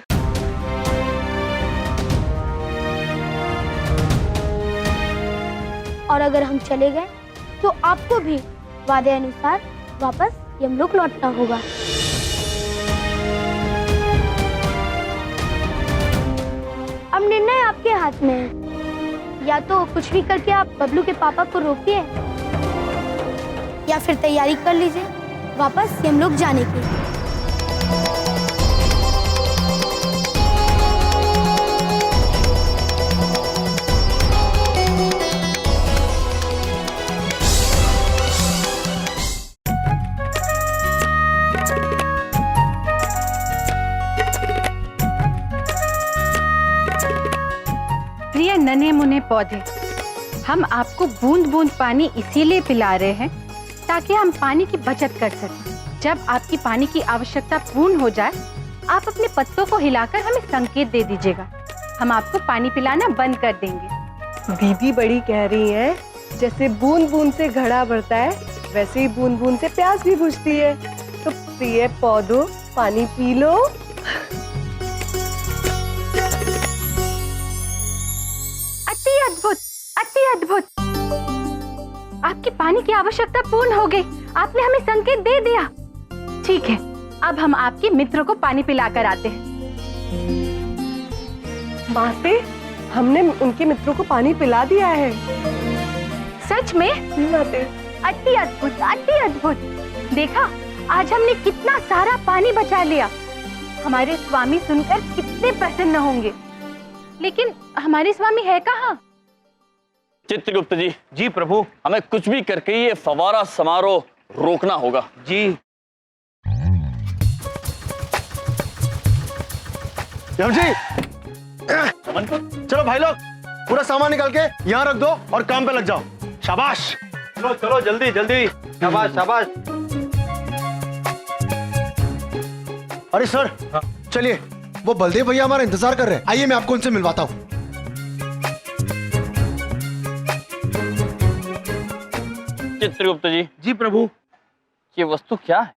और अगर हम चले गए तो आपको भी वादे अनुसार वापस यमलोक लौटना होगा। अब निर्णय आपके हाथ में है, या तो कुछ भी करके आप बबलू के पापा को रोकिए, या फिर तैयारी कर लीजिए वापस यमलोक जाने की। पौधे, हम आपको बूंद बूंद पानी इसीलिए पिला रहे हैं ताकि हम पानी की बचत कर सकें। जब आपकी पानी की आवश्यकता पूर्ण हो जाए, आप अपने पत्तों को हिलाकर हमें संकेत दे दीजिएगा। हम आपको पानी पिलाना बंद कर देंगे। दीदी बड़ी कह रही हैं, जैसे बूंद बूंद से घड़ा भरता है वैसे ही बूंद बूंद से प्यास भी बुझती है। तो प्रिय पौधों, पानी पी लो। अति अद्भुत, अति अद्भुत। आपकी पानी की आवश्यकता पूर्ण हो गई। आपने हमें संकेत दे दिया। ठीक है, अब हम आपके मित्र को पानी पिलाकर आते हैं। माँ से हमने उनके मित्रों को पानी पिला दिया है। सच में? माते अति अद्भुत, अति अद्भुत। देखा, आज हमने कितना सारा पानी बचा लिया। हमारे स्वामी सुनकर कितने प्रसन्न होंगे। लेकिन हमारे स्वामी है कहाँ? चित्रगुप्त जी। जी प्रभु। हमें कुछ भी करके ये फवारा समारोह रोकना होगा। जी। यम जी, चलो भाई लोग, पूरा सामान निकाल के यहाँ रख दो और काम पे लग जाओ। शाबाश। चलो चलो जल्दी जल्दी। शाबाश शाबाश। अरे सर, चलिए, वो बलदेव भैया हमारा इंतजार कर रहे हैं। आइए मैं आपको उनसे मिलवाता हूँ। चित्रगुप्त जी। जी प्रभु। ये वस्तु क्या है?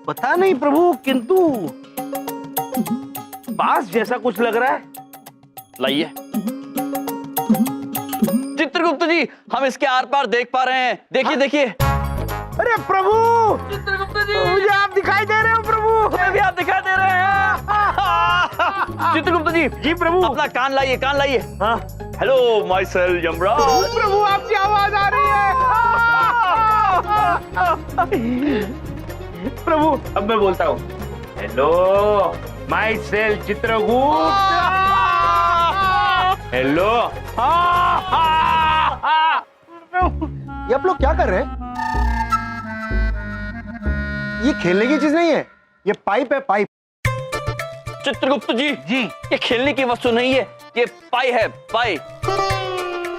पता नहीं प्रभु, किंतु बांस जैसा कुछ लग रहा है। लाइए। चित्रगुप्त जी, हम इसके आर पार देख पा रहे हैं। देखिए देखिए। अरे प्रभु, चित्रगुप्त जी, मुझे आप दिखाई दे रहे हो प्रभु। हमें भी आप दिखाई दे रहे हैं। चित्रगुप्त जी। जी प्रभु। अपना कान लाइए, कान लाइए। हाँ। Hello myself Yamraj. प्रभु, आपकी आवाज आ रही है। प्रभु, अब मैं बोलता हूँ। Hello my self Chitragupta. Hello. ये आप लोग क्या कर रहे हैं? ये खेलने की चीज नहीं है, ये पाइप है, पाइप। चित्रगुप्त जी। जी। ये खेलने की वस्तु नहीं है, ये पाई है, पाई।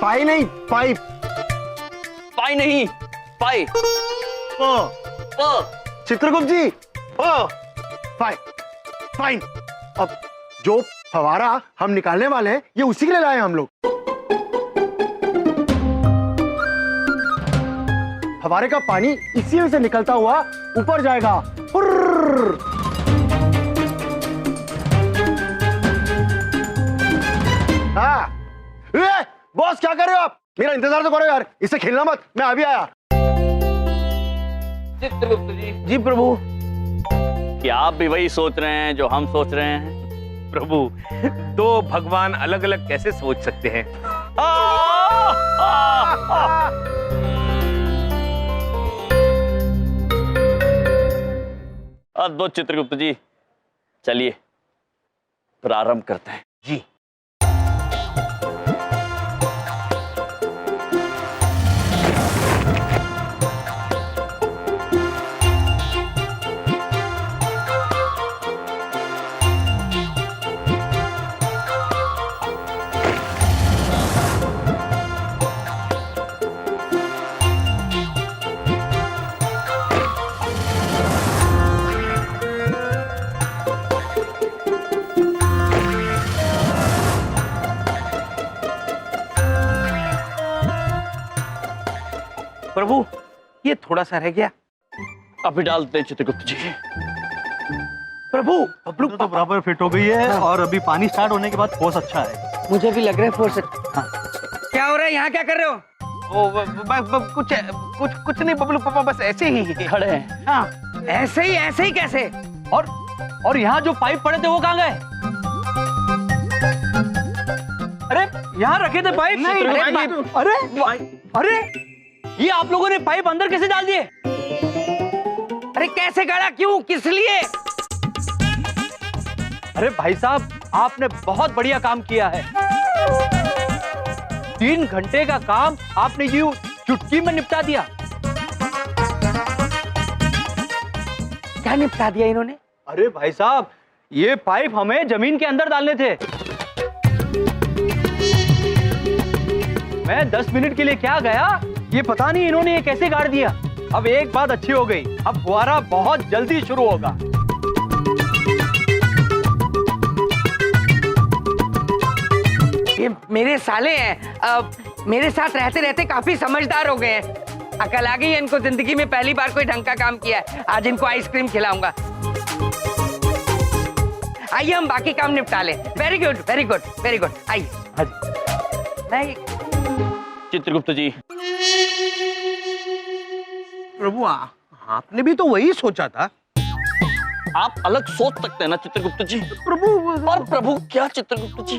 पाई नहीं, पाइप। पाई नहीं, पाई। चित्रगुप्त जी, फाइन, फाइन। अब जो फवारा हम निकालने वाले हैं, ये उसी के लिए लाए हैं हम लोग। फवारे का पानी इसी में से निकलता हुआ ऊपर जाएगा। हाँ। बॉस, क्या कर रहे हो आप? मेरा इंतजार तो करो यार, इससे खेलना मत। मैं अभी आया। चित्रगुप्त जी। जी प्रभु। क्या आप भी वही सोच रहे हैं जो हम सोच रहे हैं? प्रभु, दो भगवान अलग अलग कैसे सोच सकते हैं? अद्भुत चित्रगुप्त जी। चलिए प्रारंभ करते हैं। जी। प्रभु, ये थोड़ा सा रह गया। अभी डालते हैं चित्रगुप्त जी। प्रभु, बबलू तो बराबर फिट हो गई है। हाँ। और अभी पानी स्टार्ट होने के बाद फोर्स अच्छा है। मुझे भी लग रहा है फोर्स। हाँ। क्या हो रहा है यहाँ? क्या कर रहे हो? कुछ नहीं बबलू पापा, बस ऐसे ही खड़े हैं। हाँ। ऐसे ही कैसे? और यहाँ जो पाइप पड़े थे वो कहाँ गए? अरे यहाँ रखे थे पाइप। अरे ये आप लोगों ने पाइप अंदर कैसे डाल दिए? अरे कैसे गाड़ा? क्यों? किस लिए? अरे भाई साहब, आपने बहुत बढ़िया काम किया है। 3 घंटे का काम आपने यूं चुटकी में निपटा दिया। क्या निपटा दिया इन्होंने? अरे भाई साहब, ये पाइप हमें जमीन के अंदर डालने थे। मैं 10 मिनट के लिए क्या गया, ये पता नहीं इन्होंने ये कैसे गाड़ दिया। अब एक बात अच्छी हो गई, अब फुहारा बहुत जल्दी शुरू होगा। ये मेरे साले हैं, मेरे साथ रहते रहते काफी समझदार हो गए हैं। अकल आ गई है इनको, जिंदगी में पहली बार कोई ढंग का काम किया है। आज इनको आइसक्रीम खिलाऊंगा। आइए हम बाकी काम निपटा लें। Very good very good very good. आइए। हाँ जी। चित्रगुप्त जी, प्रभु आपने भी तो वही सोचा था। आप अलग सोच सकते हैं ना चित्रगुप्त जी। प्रभु और प्रभु क्या चित्रगुप्त जी?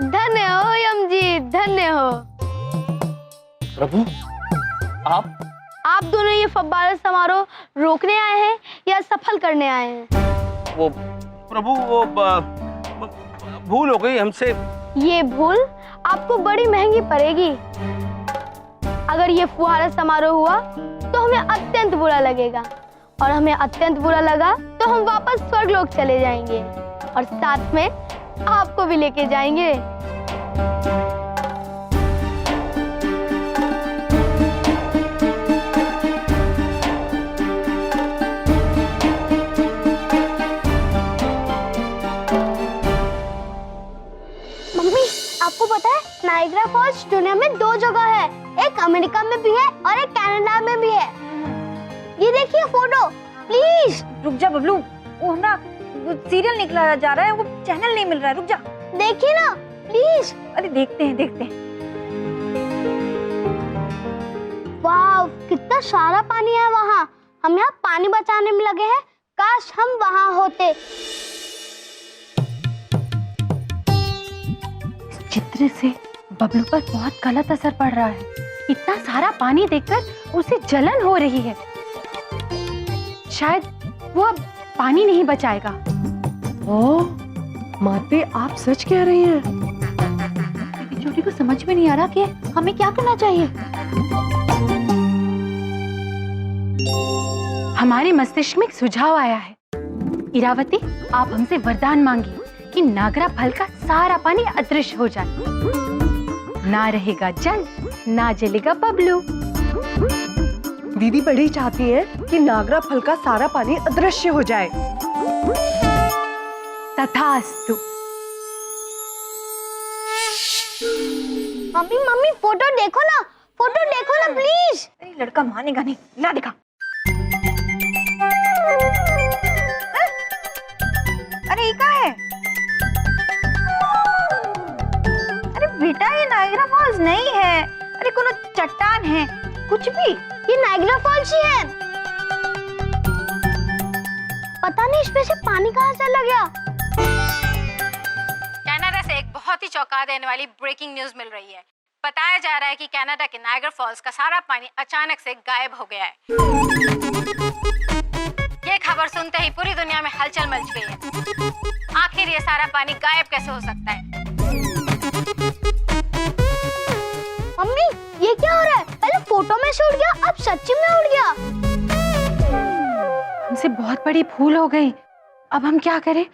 धन्य हो यम जी, धन्य हो। प्रभु आप दोनों ये फव्वारा समारोह रोकने आए हैं या सफल करने आए हैं? वो प्रभु वो भूल हो गई हमसे। ये भूल आपको बड़ी महंगी पड़ेगी। अगर ये फुहारा समारोह हुआ तो हमें अत्यंत बुरा लगेगा, और हमें अत्यंत बुरा लगा तो हम वापस स्वर्गलोक चले जाएंगे और साथ में आपको भी लेके जाएंगे। मम्मी, आपको पता है नायग्रा फॉल्स दुनिया में 2 जगह है, एक अमेरिका में भी है और एक कनाडा में भी है। ये देखिए फोटो, प्लीज। रुक जा बबलू, वो ना सीरियल निकला जा रहा है, वो चैनल नहीं मिल रहा है। रुक जा, देखिए ना प्लीज। अरे देखते हैं देखते हैं। वाव, कितना सारा पानी है वहाँ। हम यहाँ पानी बचाने में लगे हैं, काश हम वहाँ होते। चित्र से बबलू पर बहुत गलत असर पड़ रहा है। इतना सारा पानी देखकर उसे जलन हो रही है। शायद वो अब पानी नहीं बचाएगा। ओह, माते आप सच कह रही हैं। छोटी को समझ में नहीं आ रहा कि हमें क्या करना चाहिए। हमारे मस्तिष्क में एक सुझाव आया है। इरावती, आप हमसे वरदान मांगिए कि नागरा फल का सारा पानी अदृश्य हो जाए। ना रहेगा जल, ना जलेगा बबलू। दीदी बड़ी चाहती हैं कि नागरा फल का सारा पानी अदृश्य हो जाए। तथास्तु। मम्मी मम्मी, फोटो देखो ना, फोटो देखो ना प्लीज। अरे लड़का मानेगा नहीं, ला दिखा। अरे ये क्या है? अरे बेटा, ये नायग्रा फॉल्स नहीं है। अरे कोनो चट्टान है, कुछ भी। ये नायग्रा फॉल्स ही है। पता नहीं इसमें से पानी कहाँ से चला गया। कनाडा से एक बहुत ही चौंका देने वाली ब्रेकिंग न्यूज मिल रही है। बताया जा रहा है कि कनाडा के नायग्रा फॉल्स का सारा पानी अचानक से गायब हो गया है। ये खबर सुनते ही पूरी दुनिया में हलचल मच गई है। आखिर ये सारा पानी गायब कैसे हो सकता है? मम्मी, ये क्या हो रहा है? पहले फोटो में से उड़ गया, अब सच्ची में उड़ गया। हमसे बहुत बड़ी भूल हो गई। अब हम क्या करें?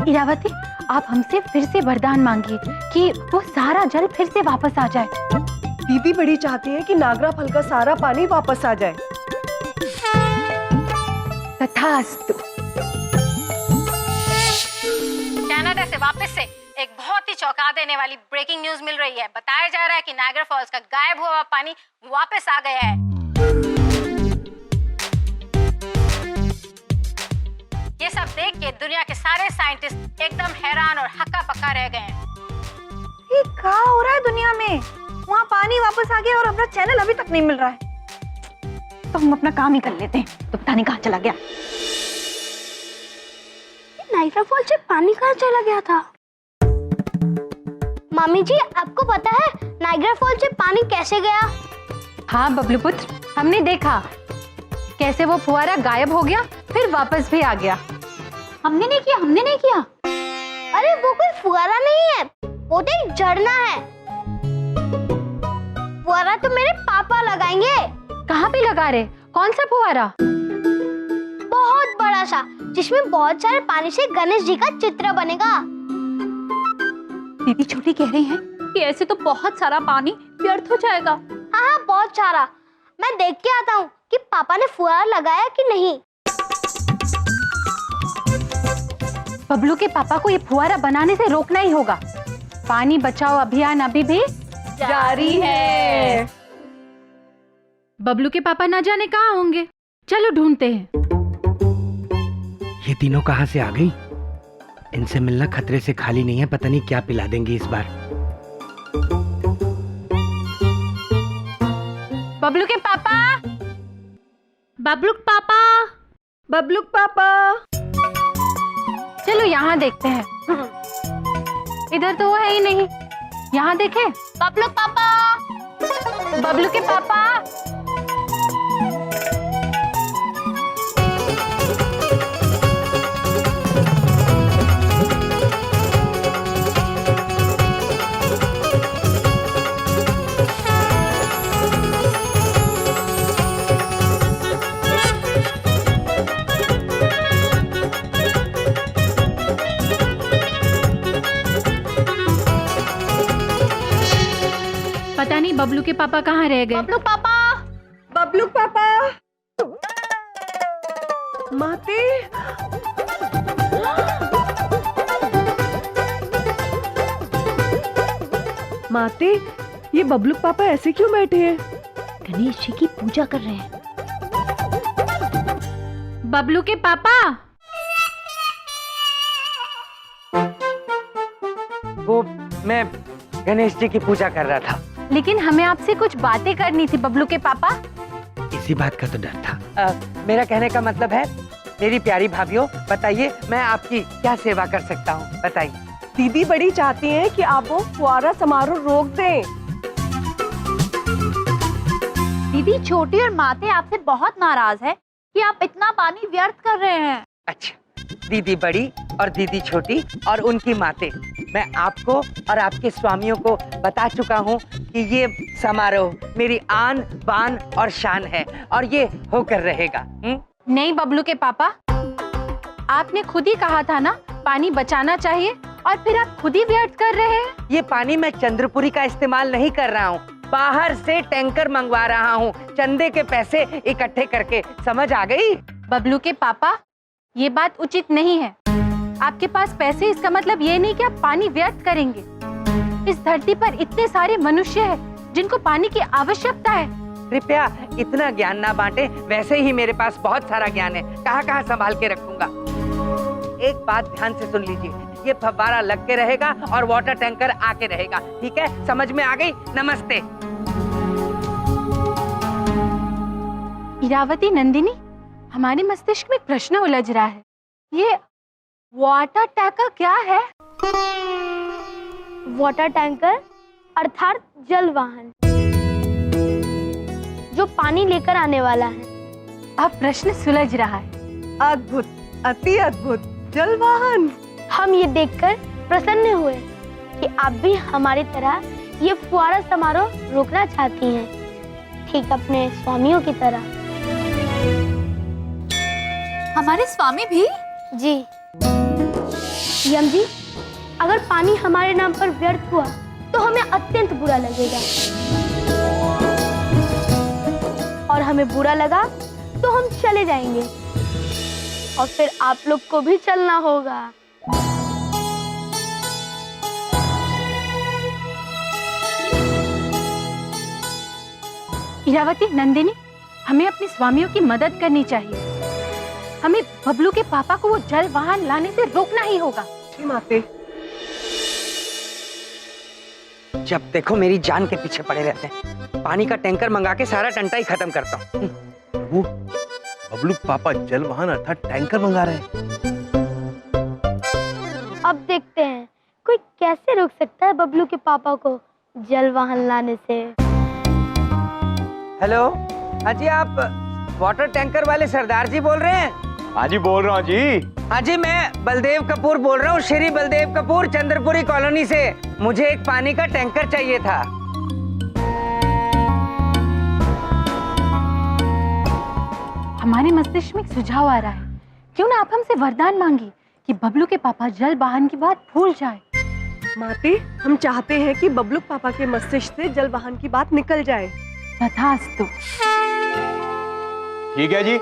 इरावती, आप हमसे फिर से वरदान मांगिए कि वो सारा जल फिर से वापस आ जाए। दीदी बड़ी चाहती है कि नागरा फल का सारा पानी वापस आ जाए। तथास्तु। कनाडा से वापस से एक बहुत ही चौंका देने वाली ब्रेकिंग न्यूज मिल रही है। बताया जा रहा है कि नायग्रा फॉल्स का गायब हुआ पानी वापस आ गया है। ये सब देख के दुनिया के सारे साइंटिस्ट एकदम हैरान और हक्का पक्का रह गए हैं। ये क्या हो रहा है दुनिया में? वहाँ पानी वापस आ गया और अपना चैनल अभी तक नहीं मिल रहा है। तो हम अपना काम ही कर लेते हैं। तो पता नहीं कहाँ चला गया। नायग्रा फॉल्स से पानी कहाँ चला गया था? मामी जी, आपको पता है नायग्रा फॉल्स से पानी कैसे गया? हाँ बबलू पुत्र, हमने देखा कैसे वो फुहारा गायब हो गया, फिर वापस भी आ गया। हमने नहीं किया, हमने नहीं किया। अरे वो कोई फुहारा नहीं है, वो तो एक झरना है। फुहारा तो मेरे पापा लगाएंगे। कहाँ पे लगा रहे? कौन सा फुहारा? बहुत बड़ा सा, जिसमें बहुत सारे पानी से गणेश जी का चित्र बनेगा। दीदी छोटी कह रही है कि ऐसे तो बहुत सारा पानी व्यर्थ हो जाएगा। हाँ हाँ, बहुत सारा। मैं देख के आता हूँ कि पापा ने फुहारा लगाया कि नहीं। बबलू के पापा को ये फुहारा बनाने से रोकना ही होगा। पानी बचाओ अभियान अभी भी जारी है। बबलू के पापा ना जाने कहाँ होंगे, चलो ढूंढते हैं। ये तीनों कहाँ से आ गई? इनसे मिलना खतरे से खाली नहीं है, पता नहीं क्या पिला देंगी इस बार। बबलू के पापा, बबलू के पापा, बबलू पापा। चलो यहाँ देखते हैं। इधर तो वो है ही नहीं। यहाँ देखें। बबलू पापा, बबलू के पापा। पता नहीं बबलू के पापा कहाँ रह गए। बबलू पापा, बबलू पापा। माते, माते, ये बबलू पापा ऐसे क्यों बैठे हैं? गणेश जी की पूजा कर रहे हैं। बबलू के पापा। वो मैं गणेश जी की पूजा कर रहा था। लेकिन हमें आपसे कुछ बातें करनी थी बबलू के पापा। इसी बात का तो डर था। मेरा कहने का मतलब है, मेरी प्यारी भाभीओ, बताइए मैं आपकी क्या सेवा कर सकता हूँ, बताइए। दीदी बड़ी चाहती हैं कि आप वो फुहारा समारोह रोक दें। दीदी छोटी और माते आपसे बहुत नाराज है कि आप इतना पानी व्यर्थ कर रहे हैं। अच्छा, दीदी बड़ी और दीदी छोटी और उनकी माते, मैं आपको और आपके स्वामियों को बता चुका हूँ कि ये समारोह मेरी आन बान और शान है और ये होकर रहेगा। नहीं बबलू के पापा, आपने खुद ही कहा था ना पानी बचाना चाहिए, और फिर आप खुद ही व्यर्थ कर रहे हैं। ये पानी मैं चंद्रपुरी का इस्तेमाल नहीं कर रहा हूँ, बाहर से टैंकर मंगवा रहा हूँ, चंदे के पैसे इकट्ठे करके। समझ आ गई? बबलू के पापा, ये बात उचित नहीं है। आपके पास पैसे, इसका मतलब ये नहीं कि आप पानी व्यर्थ करेंगे। इस धरती पर इतने सारे मनुष्य हैं जिनको पानी की आवश्यकता है। कृपया इतना ज्ञान ना बांटे, वैसे ही मेरे पास बहुत सारा ज्ञान है, कहाँ कहाँ संभाल के रखूंगा। एक बात ध्यान से सुन लीजिए, ये फव्वारा लग के रहेगा और वाटर टैंकर आके रहेगा, ठीक है? समझ में आ गई? नमस्ते। इरावती, नंदिनी, हमारे मस्तिष्क में प्रश्न उलझ रहा है। ये वाटर टैंकर क्या है? वाटर टैंकर अर्थात जल वाहन, जो पानी लेकर आने वाला है। अब प्रश्न सुलझ रहा है। अद्भुत, अति अद्भुत जल वाहन। हम ये देखकर प्रसन्न हुए कि आप भी हमारी तरह ये फुहारा समारोह रोकना चाहती हैं, ठीक अपने स्वामियों की तरह। हमारे स्वामी भी? जी यम जी, अगर पानी हमारे नाम पर व्यर्थ हुआ तो हमें अत्यंत बुरा लगेगा, और हमें बुरा लगा तो हम चले जाएंगे, और फिर आप लोग को भी चलना होगा। इरावती, नंदिनी, हमें अपने स्वामियों की मदद करनी चाहिए। हमें बबलू के पापा को वो जल वाहन लाने से रोकना ही होगा। माते, जब देखो मेरी जान के पीछे पड़े रहते हैं। पानी का टैंकर मंगा के सारा टंटा ही खत्म करता हूँ। वो बबलू पापा जल वाहन अर्थात टैंकर मंगा रहे हैं। अब देखते हैं कोई कैसे रोक सकता है बबलू के पापा को जल वाहन लाने से। हेलो, हाँ जी, आप वाटर टैंकर वाले सरदार जी बोल रहे हैं? हाँ जी, बोल रहा हूँ जी। हाँ जी, मैं बलदेव कपूर बोल रहा हूँ, श्री बलदेव कपूर, चंद्रपुरी कॉलोनी से। मुझे एक पानी का टैंकर चाहिए था। हमारे मस्तिष्क में एक सुझाव आ रहा है, क्यों ना आप हमसे वरदान मांगी कि बबलू के पापा जल वाहन की बात भूल जाए। माते, हम चाहते हैं कि बबलूक पापा के मस्तिष्क से जल वाहन की बात निकल जाए। तथास्तु। ठीक है जी,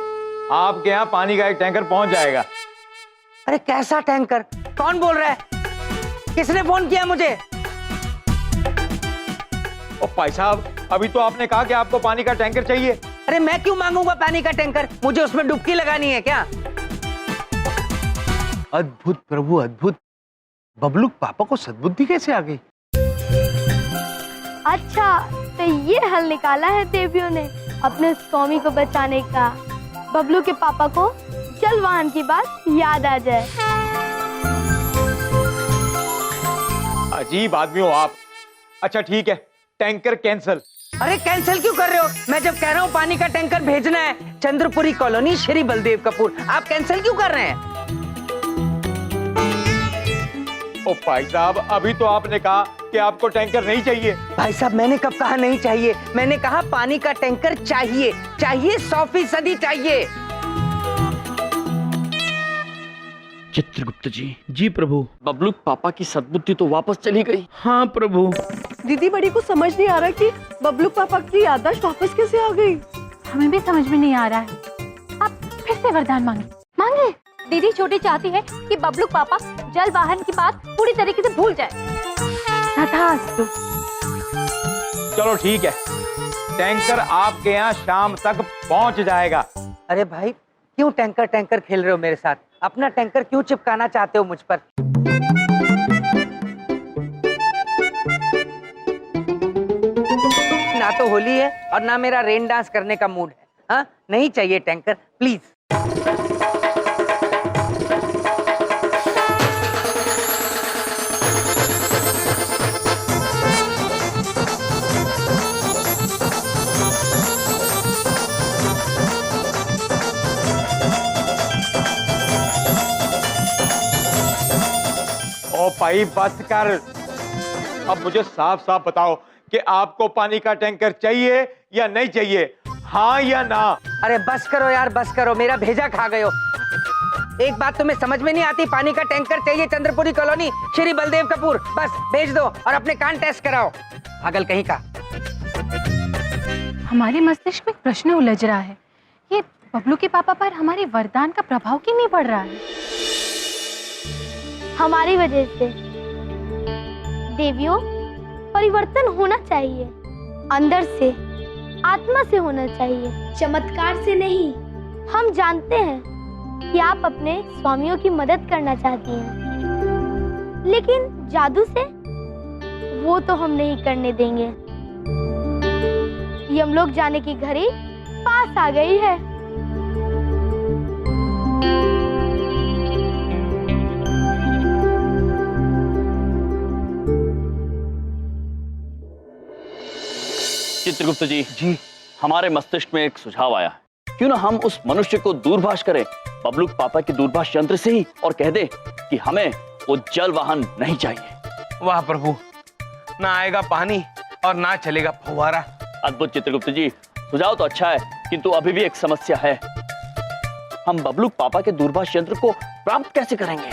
आपके यहाँ पानी का एक टैंकर पहुंच जाएगा। अरे कैसा टैंकर? कौन बोल रहा है? किसने फोन किया मुझे? और भाई साहब, अभी तो आपने कहा कि आपको पानी का टैंकर चाहिए। अरे मैं क्यों मांगूंगा पानी का टैंकर? मुझे उसमें डुबकी लगानी है क्या? अद्भुत प्रभु, अद्भुत। बबलूक पापा को सद्बुद्धि कैसे आ गई? अच्छा, तो ये हल निकाला है देवियों ने अपने स्वामी को बचाने का। बबलू के पापा को जल वाहन की बात याद आ जाए। अजीब आदमी हो आप। अच्छा ठीक है, टैंकर कैंसिल। अरे कैंसिल क्यों कर रहे हो? मैं जब कह रहा हूँ पानी का टैंकर भेजना है चंद्रपुरी कॉलोनी श्री बलदेव कपूर, आप कैंसिल क्यों कर रहे हैं? ओ भाई साहब, अभी तो आपने कहा कि आपको टैंकर नहीं चाहिए। भाई साहब, मैंने कब कहा नहीं चाहिए? मैंने कहा पानी का टैंकर चाहिए, चाहिए, 100% चाहिए। चित्रगुप्त जी। जी प्रभु। बबलूक पापा की सद्बुद्धि तो वापस चली गई। हाँ प्रभु। दीदी बड़ी को समझ नहीं आ रहा कि बबलूक पापा की याददाश्त वापस कैसे आ गई। हमें भी समझ में नहीं आ रहा है। आप फिर से वरदान मांगे। दीदी छोटी चाहती है कि बबलूक पापा जल वाहन की बात पूरी तरीके से भूल जाए। तथास्तु। चलो ठीक है, टैंकर आपके यहाँ शाम तक पहुंच जाएगा। अरे भाई, क्यों टैंकर टैंकर खेल रहे हो मेरे साथ? अपना टैंकर क्यों चिपकाना चाहते हो मुझ पर? ना तो होली है और ना मेरा रेन डांस करने का मूड है। हाँ, नहीं चाहिए टैंकर, प्लीज। ओ भाई बस कर। अब मुझे साफ साफ बताओ कि आपको पानी का टैंकर चाहिए या नहीं चाहिए, हाँ या ना? अरे बस करो यार, बस करो, मेरा भेजा खा गए हो। एक बात तुम्हें समझ में नहीं आती? पानी का टैंकर चाहिए चंद्रपुरी कॉलोनी श्री बलदेव कपूर, बस भेज दो और अपने कान टेस्ट कराओ। पागल कहीं का। हमारे मस्तिष्क में प्रश्न उलझ रहा है, ये बबलू के पापा पर हमारे वरदान का प्रभाव क्यों नहीं पड़ रहा है? हमारी वजह से। देवियों, परिवर्तन होना चाहिए, अंदर से, आत्मा से होना चाहिए, चमत्कार से नहीं। हम जानते हैं कि आप अपने स्वामियों की मदद करना चाहती हैं, लेकिन जादू से वो तो हम नहीं करने देंगे। यमलोक जाने की घड़ी पास आ गई है। चित्रगुप्त जी, हमारे मस्तिष्क में एक सुझाव आया है। क्यों ना हम उस मनुष्य को दूरभाष करें बबलूक पापा की दूरभाष यंत्र से ही और कह दे कि हमें वो जल वाहन नहीं चाहिए। वाह प्रभु, ना आएगा पानी और ना चलेगा फव्वारा। अद्भुत चित्रगुप्त जी, सुझाव तो अच्छा है, किंतु अभी भी एक समस्या है। हम बबलूक पापा के दूरभाष यंत्र को प्राप्त कैसे करेंगे?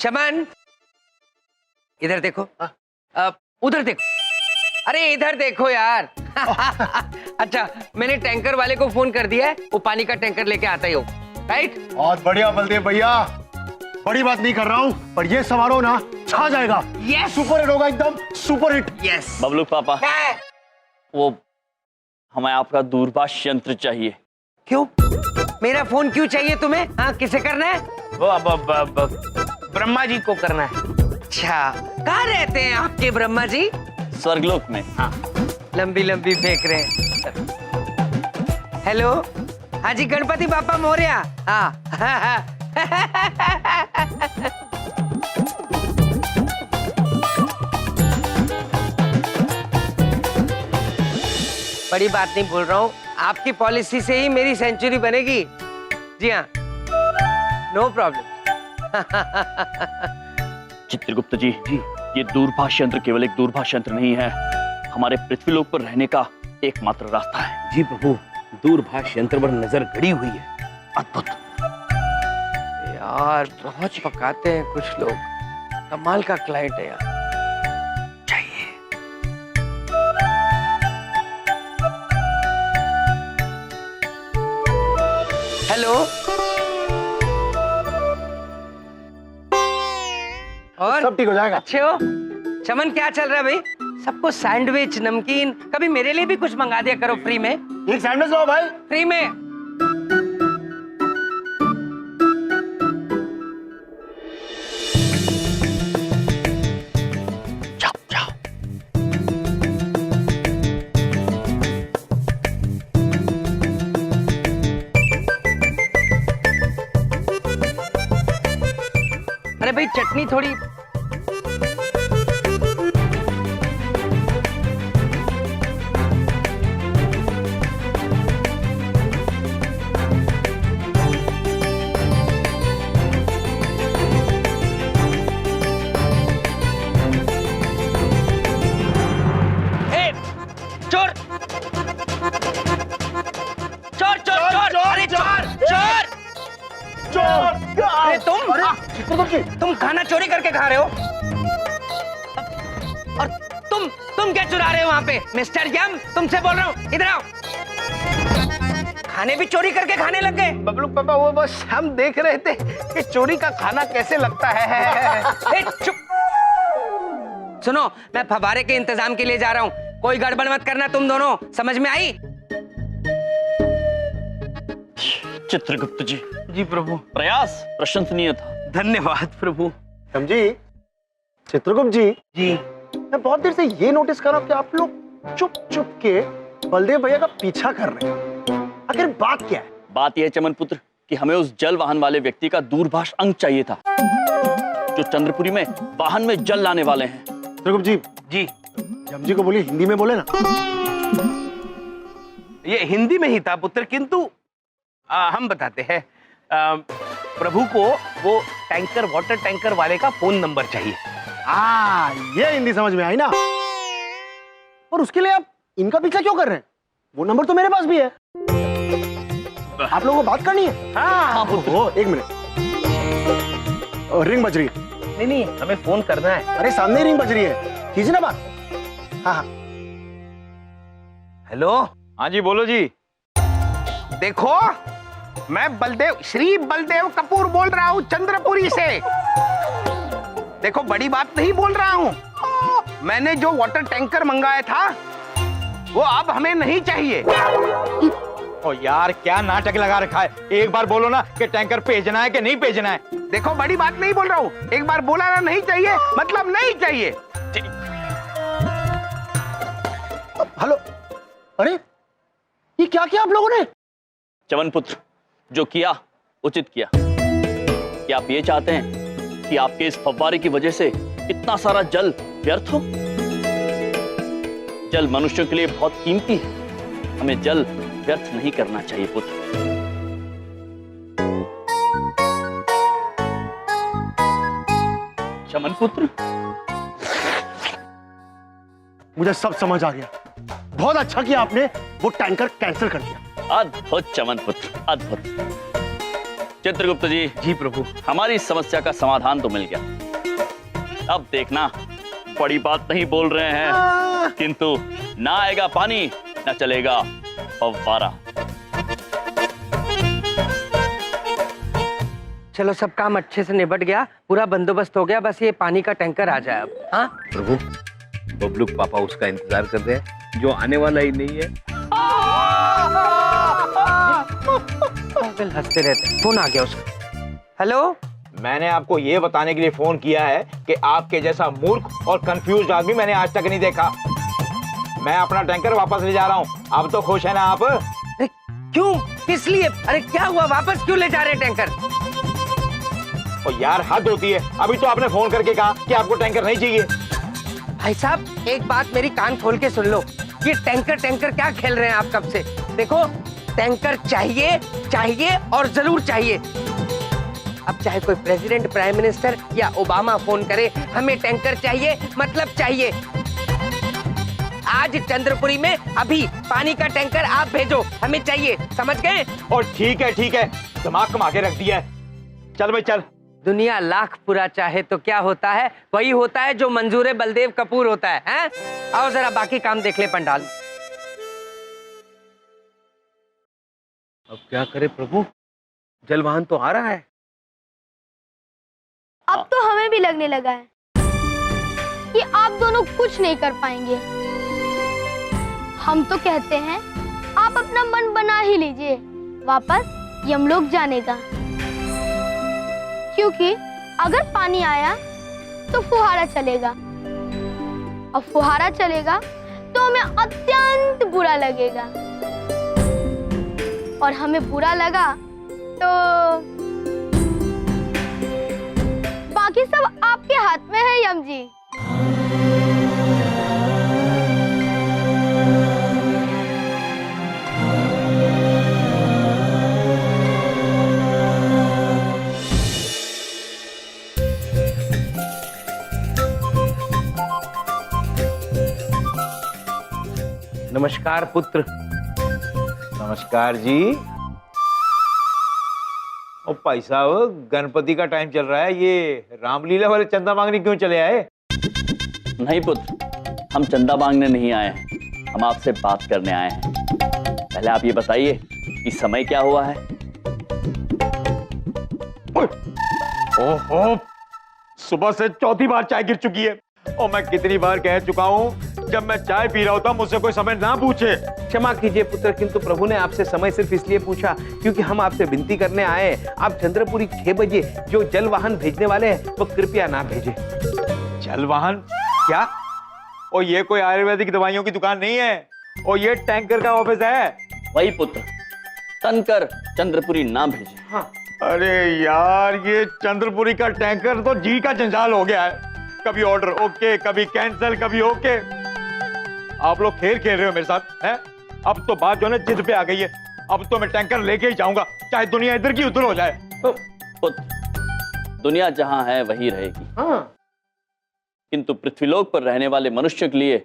चमन, इधर देखो। उधर देखो। अरे इधर देखो यार। अच्छा, मैंने टैंकर वाले को फोन कर दिया है, वो पानी का टैंकर लेके आता ही हो, राइट? बहुत बढ़िया बलदेव भैया, बड़ी बात नहीं कर रहा हूँ, पर ये समारोह ना छा जाएगा। यस, सुपर हिट होगा, एकदम सुपर हिट। यस। बबलूक पापा, वो हमें आपका दूरभाष यंत्र चाहिए। क्यों? मेरा फोन क्यों चाहिए तुम्हें? हाँ, किसे करना है? ब्रह्मा जी को करना है। अच्छा, कहाँ रहते हैं आपके ब्रह्मा जी? स्वर्गलोक में। हाँ, लंबी लंबी फेंक रहे हैं। हेलो, हाँ जी, गणपति बापा मोरया। हाँ। बड़ी बात नहीं बोल रहा हूँ, आपकी पॉलिसी से ही मेरी सेंचुरी बनेगी। जी हाँ, नो प्रॉब्लम। चित्रगुप्त जी, ये दूरभाष यंत्र केवल एक दूरभाष यंत्र नहीं है, हमारे पृथ्वीलोक पर रहने का एकमात्र रास्ता है। जी प्रभु, दूरभाष यंत्र पर नजर गड़ी हुई है। अद्भुत। यार बहुत पकाते हैं कुछ लोग, कमाल का क्लाइंट है यार। चाहिए। हेलो। और सब ठीक हो जाएगा। अच्छे हो? चमन क्या चल रहा है भाई? सबको सैंडविच, नमकीन, कभी मेरे लिए भी कुछ मंगा दिया करो फ्री में। एक सैंडविच लो भाई। फ्री में। अरे भाई चटनी थोड़ी। ए, चोर चोर चोर चोर, अरे चोर चोर चोर। अरे तुम खाना चोरी करके खा रहे हो? और तुम क्या चुरा रहे हो वहां पे? मिस्टर यम, तुमसे बोल रहा हूँ, इधर आओ। खाने भी चोरी करके खाने लग गए? बबलू पापा वो बस हम देख रहे थे कि चोरी का खाना कैसे लगता है। चुप। सुनो, मैं फव्वारे के इंतजाम के लिए जा रहा हूँ, कोई गड़बड़ मत करना तुम दोनों, समझ में आई? चित्रगुप्त जी। जी प्रभु। प्रयास प्रशंसनीय था। धन्यवाद प्रभु। समझी चित्रगुप्त जी। जी। मैं बहुत देर से ये नोटिस कर रहा हूँ कि आप लोग चुप चुप के बलदेव भैया का पीछा कर रहे हैं। आखिर बात क्या है? बात यह है चमन पुत्र कि हमें उस जल वाहन वाले व्यक्ति का दूरभाष अंक चाहिए था जो चंद्रपुरी में वाहन में जल लाने वाले हैं। चित्रगुप्त जी। जी। जम जी को बोलिए हिंदी में बोले ना। ये हिंदी में ही था पुत्र, किंतु हम बताते हैं। प्रभु को वो टैंकर, वाटर टैंकर वाले का फोन नंबर चाहिए। ये हिंदी समझ में आई ना। और उसके लिए आप इनका पीछा क्यों कर रहे हैं? वो नंबर तो मेरे पास भी है। आप लोगों को बात करनी है। हाँ। वो एक मिनट, रिंग बज रही है। नहीं, हमें फोन करना है। अरे सामने रिंग बज रही है, कीजिए ना बात। हाँ। हेलो। हाँ जी बोलो जी। देखो, मैं श्री बलदेव कपूर बोल रहा हूँ चंद्रपुरी से। देखो, बड़ी बात नहीं बोल रहा हूँ। मैंने जो वाटर टैंकर मंगाया था वो अब हमें नहीं चाहिए। ओ यार, क्या नाटक लगा रखा है? एक बार बोलो ना कि टैंकर भेजना है कि नहीं भेजना है। देखो, बड़ी बात नहीं बोल रहा हूँ, एक बार बोला ना नहीं चाहिए मतलब नहीं चाहिए। हेलो। अरे ये क्या किया आप लोगों ने? चमन पुत्र, जो किया उचित किया। क्या आप ये चाहते हैं कि आपके इस फव्वारे की वजह से इतना सारा जल व्यर्थ हो? जल मनुष्यों के लिए बहुत कीमती है, हमें जल व्यर्थ नहीं करना चाहिए पुत्र। चमन पुत्र, मुझे सब समझ आ गया। बहुत अच्छा किया आपने वो टैंकर कैंसिल कर दिया। अद्भुत चमन पुत्र, अद्भुत। चित्रगुप्त जी। जी प्रभु। हमारी इस समस्या का समाधान तो मिल गया। अब देखना, बड़ी बात नहीं बोल रहे हैं, किंतु ना आएगा पानी ना चलेगा फव्वारा। चलो, सब काम अच्छे से निपट गया, पूरा बंदोबस्त हो गया, बस ये पानी का टैंकर आ जाए अब। हाँ प्रभु, बबलू पापा उसका इंतजार कर रहे हैं जो आने वाला ही नहीं है। हंसते रहते। फोन आ गया उसका। हेलो। मैंने आपको ये बताने के लिए फोन किया है कि आपके जैसा मूर्ख और कंफ्यूज्ड आदमी मैंने आज तक नहीं देखा। मैं अपना टैंकर वापस ले जा रहा हूँ। अब तो खुश है ना आप? क्यों, किस लिए? अरे क्या हुआ, वापस क्यों ले जा रहे हैं टैंकर? और यार हद होती है, अभी तो आपने फोन करके कहा कि आपको टैंकर नहीं चाहिए। भाई साहब, एक बात मेरी कान खोल के सुन लो, ये टैंकर क्या खेल रहे हैं आप कब से? देखो, टैंकर चाहिए चाहिए और जरूर चाहिए। अब चाहे कोई प्रेसिडेंट, प्राइम मिनिस्टर या ओबामा फोन करे, हमें टैंकर चाहिए मतलब चाहिए। आज चंद्रपुरी में अभी पानी का टैंकर आप भेजो, हमें चाहिए, समझ गए? और ठीक है, दिमाग कमा के रख दिया है। चल भाई चल। दुनिया लाख पूरा चाहे तो क्या होता है, वही होता है जो मंजूर बलदेव कपूर होता है, हैं? आओ जरा बाकी काम देख ले पंडाल। अब क्या करे प्रभु, जल वाहन तो आ रहा है। अब तो हमें भी लगने लगा है कि आप दोनों कुछ नहीं कर पाएंगे। हम तो कहते हैं आप अपना मन बना ही लीजिए, वापस यमलोक जाने का। क्योंकि अगर पानी आया तो फुहारा चलेगा, और फुहारा चलेगा तो हमें अत्यंत बुरा लगेगा, और हमें बुरा लगा तो बाकी सब आपके हाथ में है यम जी। नमस्कार पुत्र। नमस्कार जी। ओ भाई साहब, गणपति का टाइम चल रहा है, ये रामलीला वाले चंदा मांगने क्यों चले आए? नहीं पुत्र, हम चंदा मांगने नहीं आए हैं, हम आपसे बात करने आए हैं। पहले आप ये बताइए कि समय क्या हुआ है? ओहो, सुबह से चौथी बार चाय गिर चुकी है, और मैं कितनी बार कह चुका हूँ जब मैं चाय पी रहा होता मुझसे कोई समय ना पूछे। क्षमा कीजिए पुत्र, किंतु प्रभु ने आपसे समय सिर्फ इसलिए पूछा क्योंकि हम आपसे विनती करने आए हैं, आप चंद्रपुरी 6 बजे जो जल वाहन भेजने वाले हैं वो कृपया ना भेजें। जल वाहन क्या? और ये कोई आयुर्वेदिक दवाइयों की दुकान नहीं है, और ये टैंकर का ऑफिस है। वही पुत्र, तनकर चंद्रपुरी ना भेजे। हाँ। अरे यार, ये चंद्रपुरी का टैंकर तो जी का जंजाल हो गया है, कभी ऑर्डर ओके, कभी कैंसिल, कभी ओके। आप लोग खेल खेल रहे हो मेरे साथ, हैं? अब तो बात जो है जिद पे आ गई है, अब तो मैं टैंकर लेके ही जाऊंगा, चाहे दुनिया इधर की उधर हो जाए। तो पुत्र, दुनिया जहां है वही रहेगी। हाँ। किंतु पृथ्वीलोक पर रहने वाले मनुष्य के लिए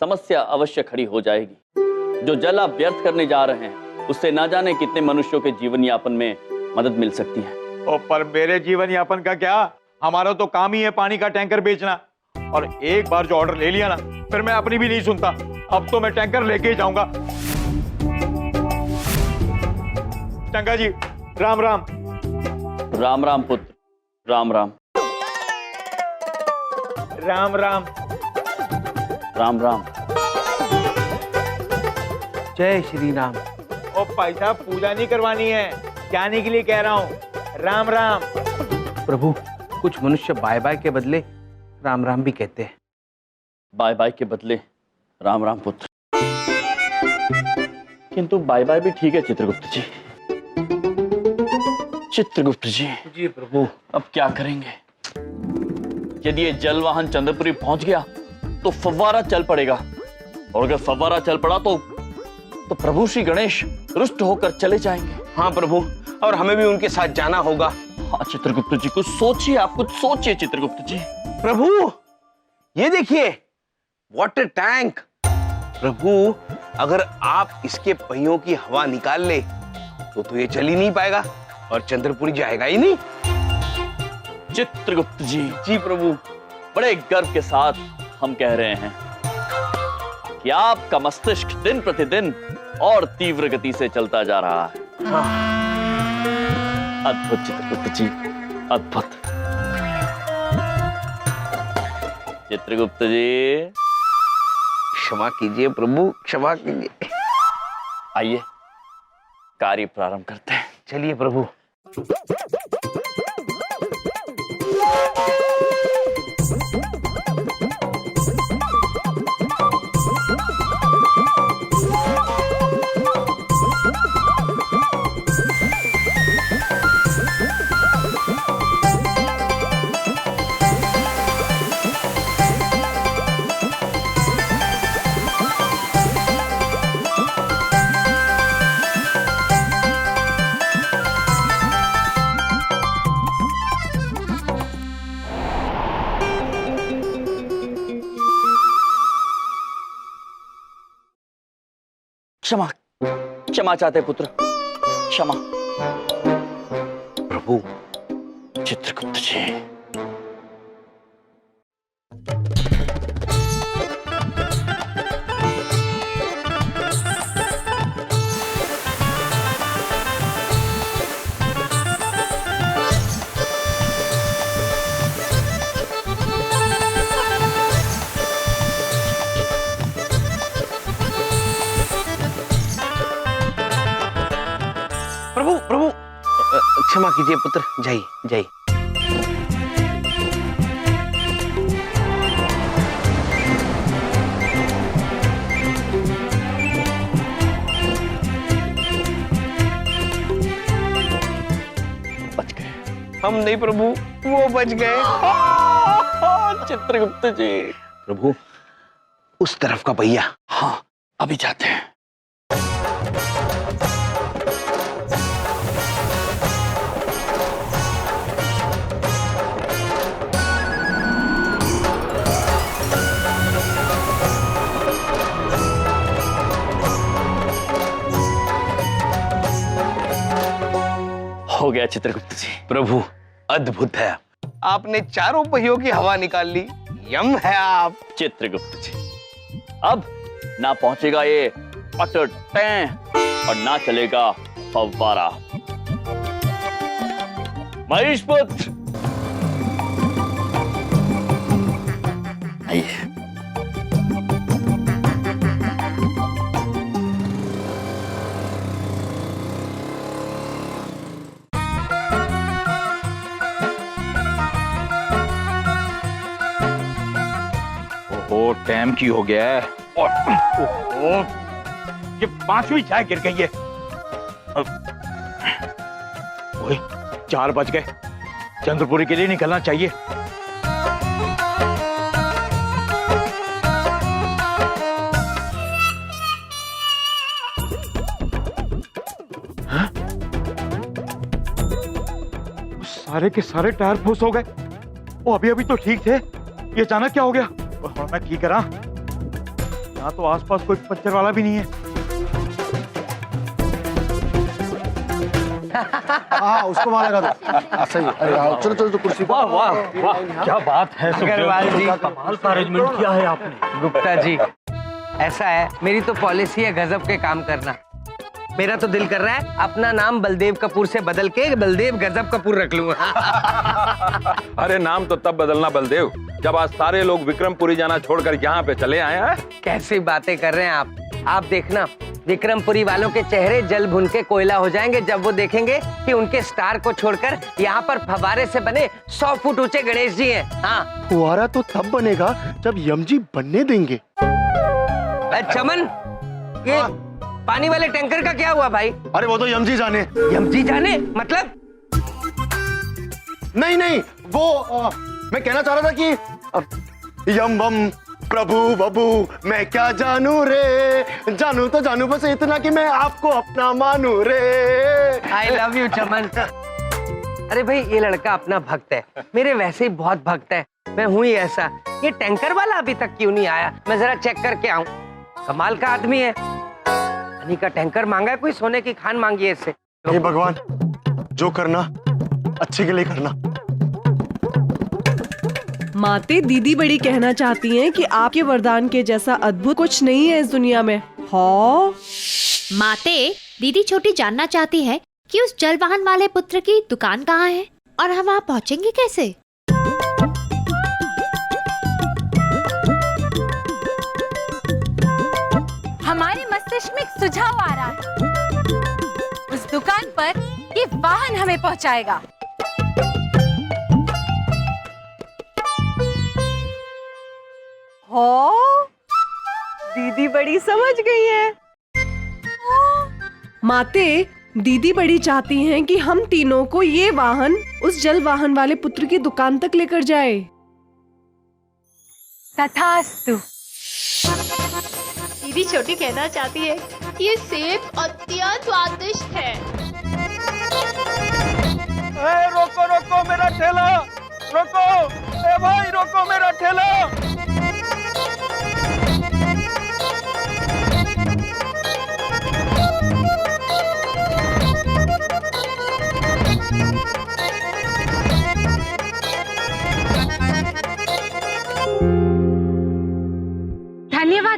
समस्या अवश्य खड़ी हो जाएगी। जो जल आप व्यर्थ करने जा रहे हैं उससे ना जाने कितने मनुष्यों के जीवन यापन में मदद मिल सकती है। ओ, पर मेरे जीवन यापन का क्या, हमारा तो काम ही है पानी का टैंकर बेचना, और एक बार जो ऑर्डर ले लिया ना फिर मैं अपनी भी नहीं सुनता। अब तो मैं टैंकर लेके ही जाऊंगा। चंगा जी, राम राम। राम राम पुत्र, राम राम। राम राम। राम राम। जय श्री राम। ओ भाई साहब, पूजा नहीं करवानी है, जाने के लिए कह रहा हूँ। राम राम। प्रभु, कुछ मनुष्य बाय बाय के बदले राम राम भी कहते हैं। बाय बाय के बदले राम राम पुत्र, किंतु बाय बाय भी ठीक है चित्रगुप्त जी। चित्रगुप्त जी। जी प्रभु। अब क्या करेंगे? यदि ये जल वाहन चंद्रपुरी पहुंच गया तो फव्वारा चल पड़ेगा, और अगर फव्वारा चल पड़ा तो प्रभु श्री गणेश रुष्ट होकर चले जाएंगे। हाँ प्रभु, और हमें भी उनके साथ जाना होगा। हाँ चित्रगुप्त जी, कुछ सोचिए, आप कुछ सोचिए चित्रगुप्त जी। प्रभु ये देखिए, वाटर टैंक। प्रभु, अगर आप इसके पहियों की हवा निकाल ले तो ये चल ही नहीं पाएगा और चंद्रपुरी जाएगा ही नहीं। चित्रगुप्त जी। जी प्रभु। बड़े गर्व के साथ हम कह रहे हैं कि आपका मस्तिष्क दिन प्रतिदिन और तीव्र गति से चलता जा रहा है। अद्भुत चित्रगुप्त जी, अद्भुत। चित्रगुप्त जी, क्षमा कीजिए प्रभु, क्षमा कीजिए। आइए कार्य प्रारंभ करते हैं। चलिए प्रभु। क्षमा, क्षमा चाहते पुत्र, क्षमा। प्रभु, चित्रगुप्त जी। प्रभु प्रभु क्षमा कीजिए पुत्र, जय जय। बच गए। हम नहीं प्रभु, वो बच गए। चित्रगुप्त जी। प्रभु उस तरफ का भैया। हाँ, अभी जाते हैं। हो गया चित्रगुप्त जी। प्रभु अद्भुत है, आपने चारों पहियों की हवा निकाल ली। यम है आप। चित्रगुप्त जी, अब ना पहुंचेगा ये अटर टैं और ना चलेगा फव्वारा। महेश पुत्र, आइए। ओहो, टाइम की हो गया है। ओहो, ये 5वीं चाय गिर गई है। ओए, 4 बज गए। चंद्रपुरी के लिए निकलना चाहिए। हाँ? सारे के सारे टायर फूस हो गए। वो अभी तो ठीक थे, ये अचानक क्या हो गया? और मैं की करा? यहाँ तो आसपास कोई पंचर वाला भी नहीं है। हाँ, उसको वहां लगा दो। सही है। अरे आओ, चलो चलो तो कुर्सी पर। वाह वाह वाह, क्या बात है अग्रवाल जी, कमाल का अरेंजमेंट किया है आपने। गुप्ता जी, ऐसा है, मेरी तो पॉलिसी है गजब के काम करना। मेरा तो दिल कर रहा है अपना नाम बलदेव कपूर से बदल के बलदेव गजब कपूर रख लूं। अरे नाम तो तब बदलना बलदेव जब आज सारे लोग विक्रमपुरी जाना छोड़कर यहाँ पे चले आए हैं। कैसी बातें कर रहे हैं आप देखना, विक्रमपुरी वालों के चेहरे जल भुन के कोयला हो जाएंगे जब वो देखेंगे कि उनके स्टार को छोड़कर यहाँ पर फव्वारे से बने 100 फुट ऊंचे गणेश जी हैं। हाँ, फुहारा तो तब बनेगा जब यमजी बनने देंगे। चमन, ये पानी वाले टैंकर का क्या हुआ भाई? अरे वो तो यमजी जाने। यमजी जाने मतलब? नहीं, वो मैं कहना चाह रहा था कि यम बम प्रभु बबू मैं क्या जानू रे, जानू तो जानू बस इतना कि मैं आपको अपना मानू रे। आई लव यू चमन। अरे भाई, ये लड़का अपना भक्त है, मेरे वैसे ही बहुत भक्त है। मैं हूं ही ऐसा। ये टैंकर वाला अभी तक क्यों नहीं आया? मैं जरा चेक करके आऊं। कमाल का आदमी है। पानी का टैंकर मांगा है, कोई सोने की खान मांगी है इससे। हे भगवान, जो करना अच्छे के लिए करना। माते, दीदी बड़ी कहना चाहती हैं कि आपके वरदान के जैसा अद्भुत कुछ नहीं है इस दुनिया में। हाँ माते, दीदी छोटी जानना चाहती है कि उस जल वाहन वाले पुत्र की दुकान कहाँ है और हम वहाँ पहुँचेंगे कैसे? हमारे मस्तिष्क में एक सुझाव आ रहा है। उस दुकान पर ये वाहन हमें पहुंचाएगा। हो, दीदी बड़ी समझ गई है। माते, दीदी बड़ी चाहती हैं कि हम तीनों को ये वाहन उस जल वाहन वाले पुत्र की दुकान तक लेकर जाए। तथास्तु। दीदी छोटी कहना चाहती है कि ये सेब अत्यंत स्वादिष्ट है। रोको रोको मेरा ठेला, रोको। ए भाई रोको मेरा ठेला।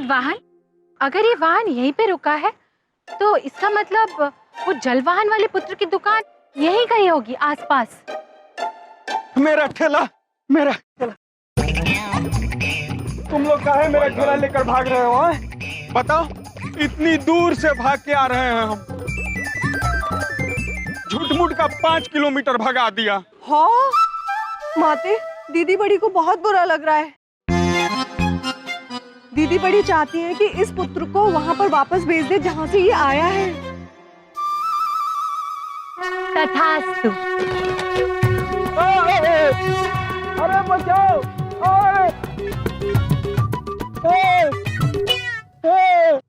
वाहन? अगर ये वाहन यहीं पे रुका है तो इसका मतलब वो जल वाहन वाले पुत्र की दुकान यहीं कहीं होगी आसपास। मेरा ठेला, मेरा ठेला। तुम लोग काहे मेरा ठेला लेकर भाग रहे हो? बताओ, इतनी दूर से भाग के आ रहे हैं हम। झूठ-मूठ का 5 किलोमीटर भगा दिया। हाँ माते, दीदी बड़ी को बहुत बुरा लग रहा है। दीदी बड़ी चाहती है कि इस पुत्र को वहाँ पर वापस भेज दे जहाँ से ये आया है। तथास्तु। अरे बचाओ!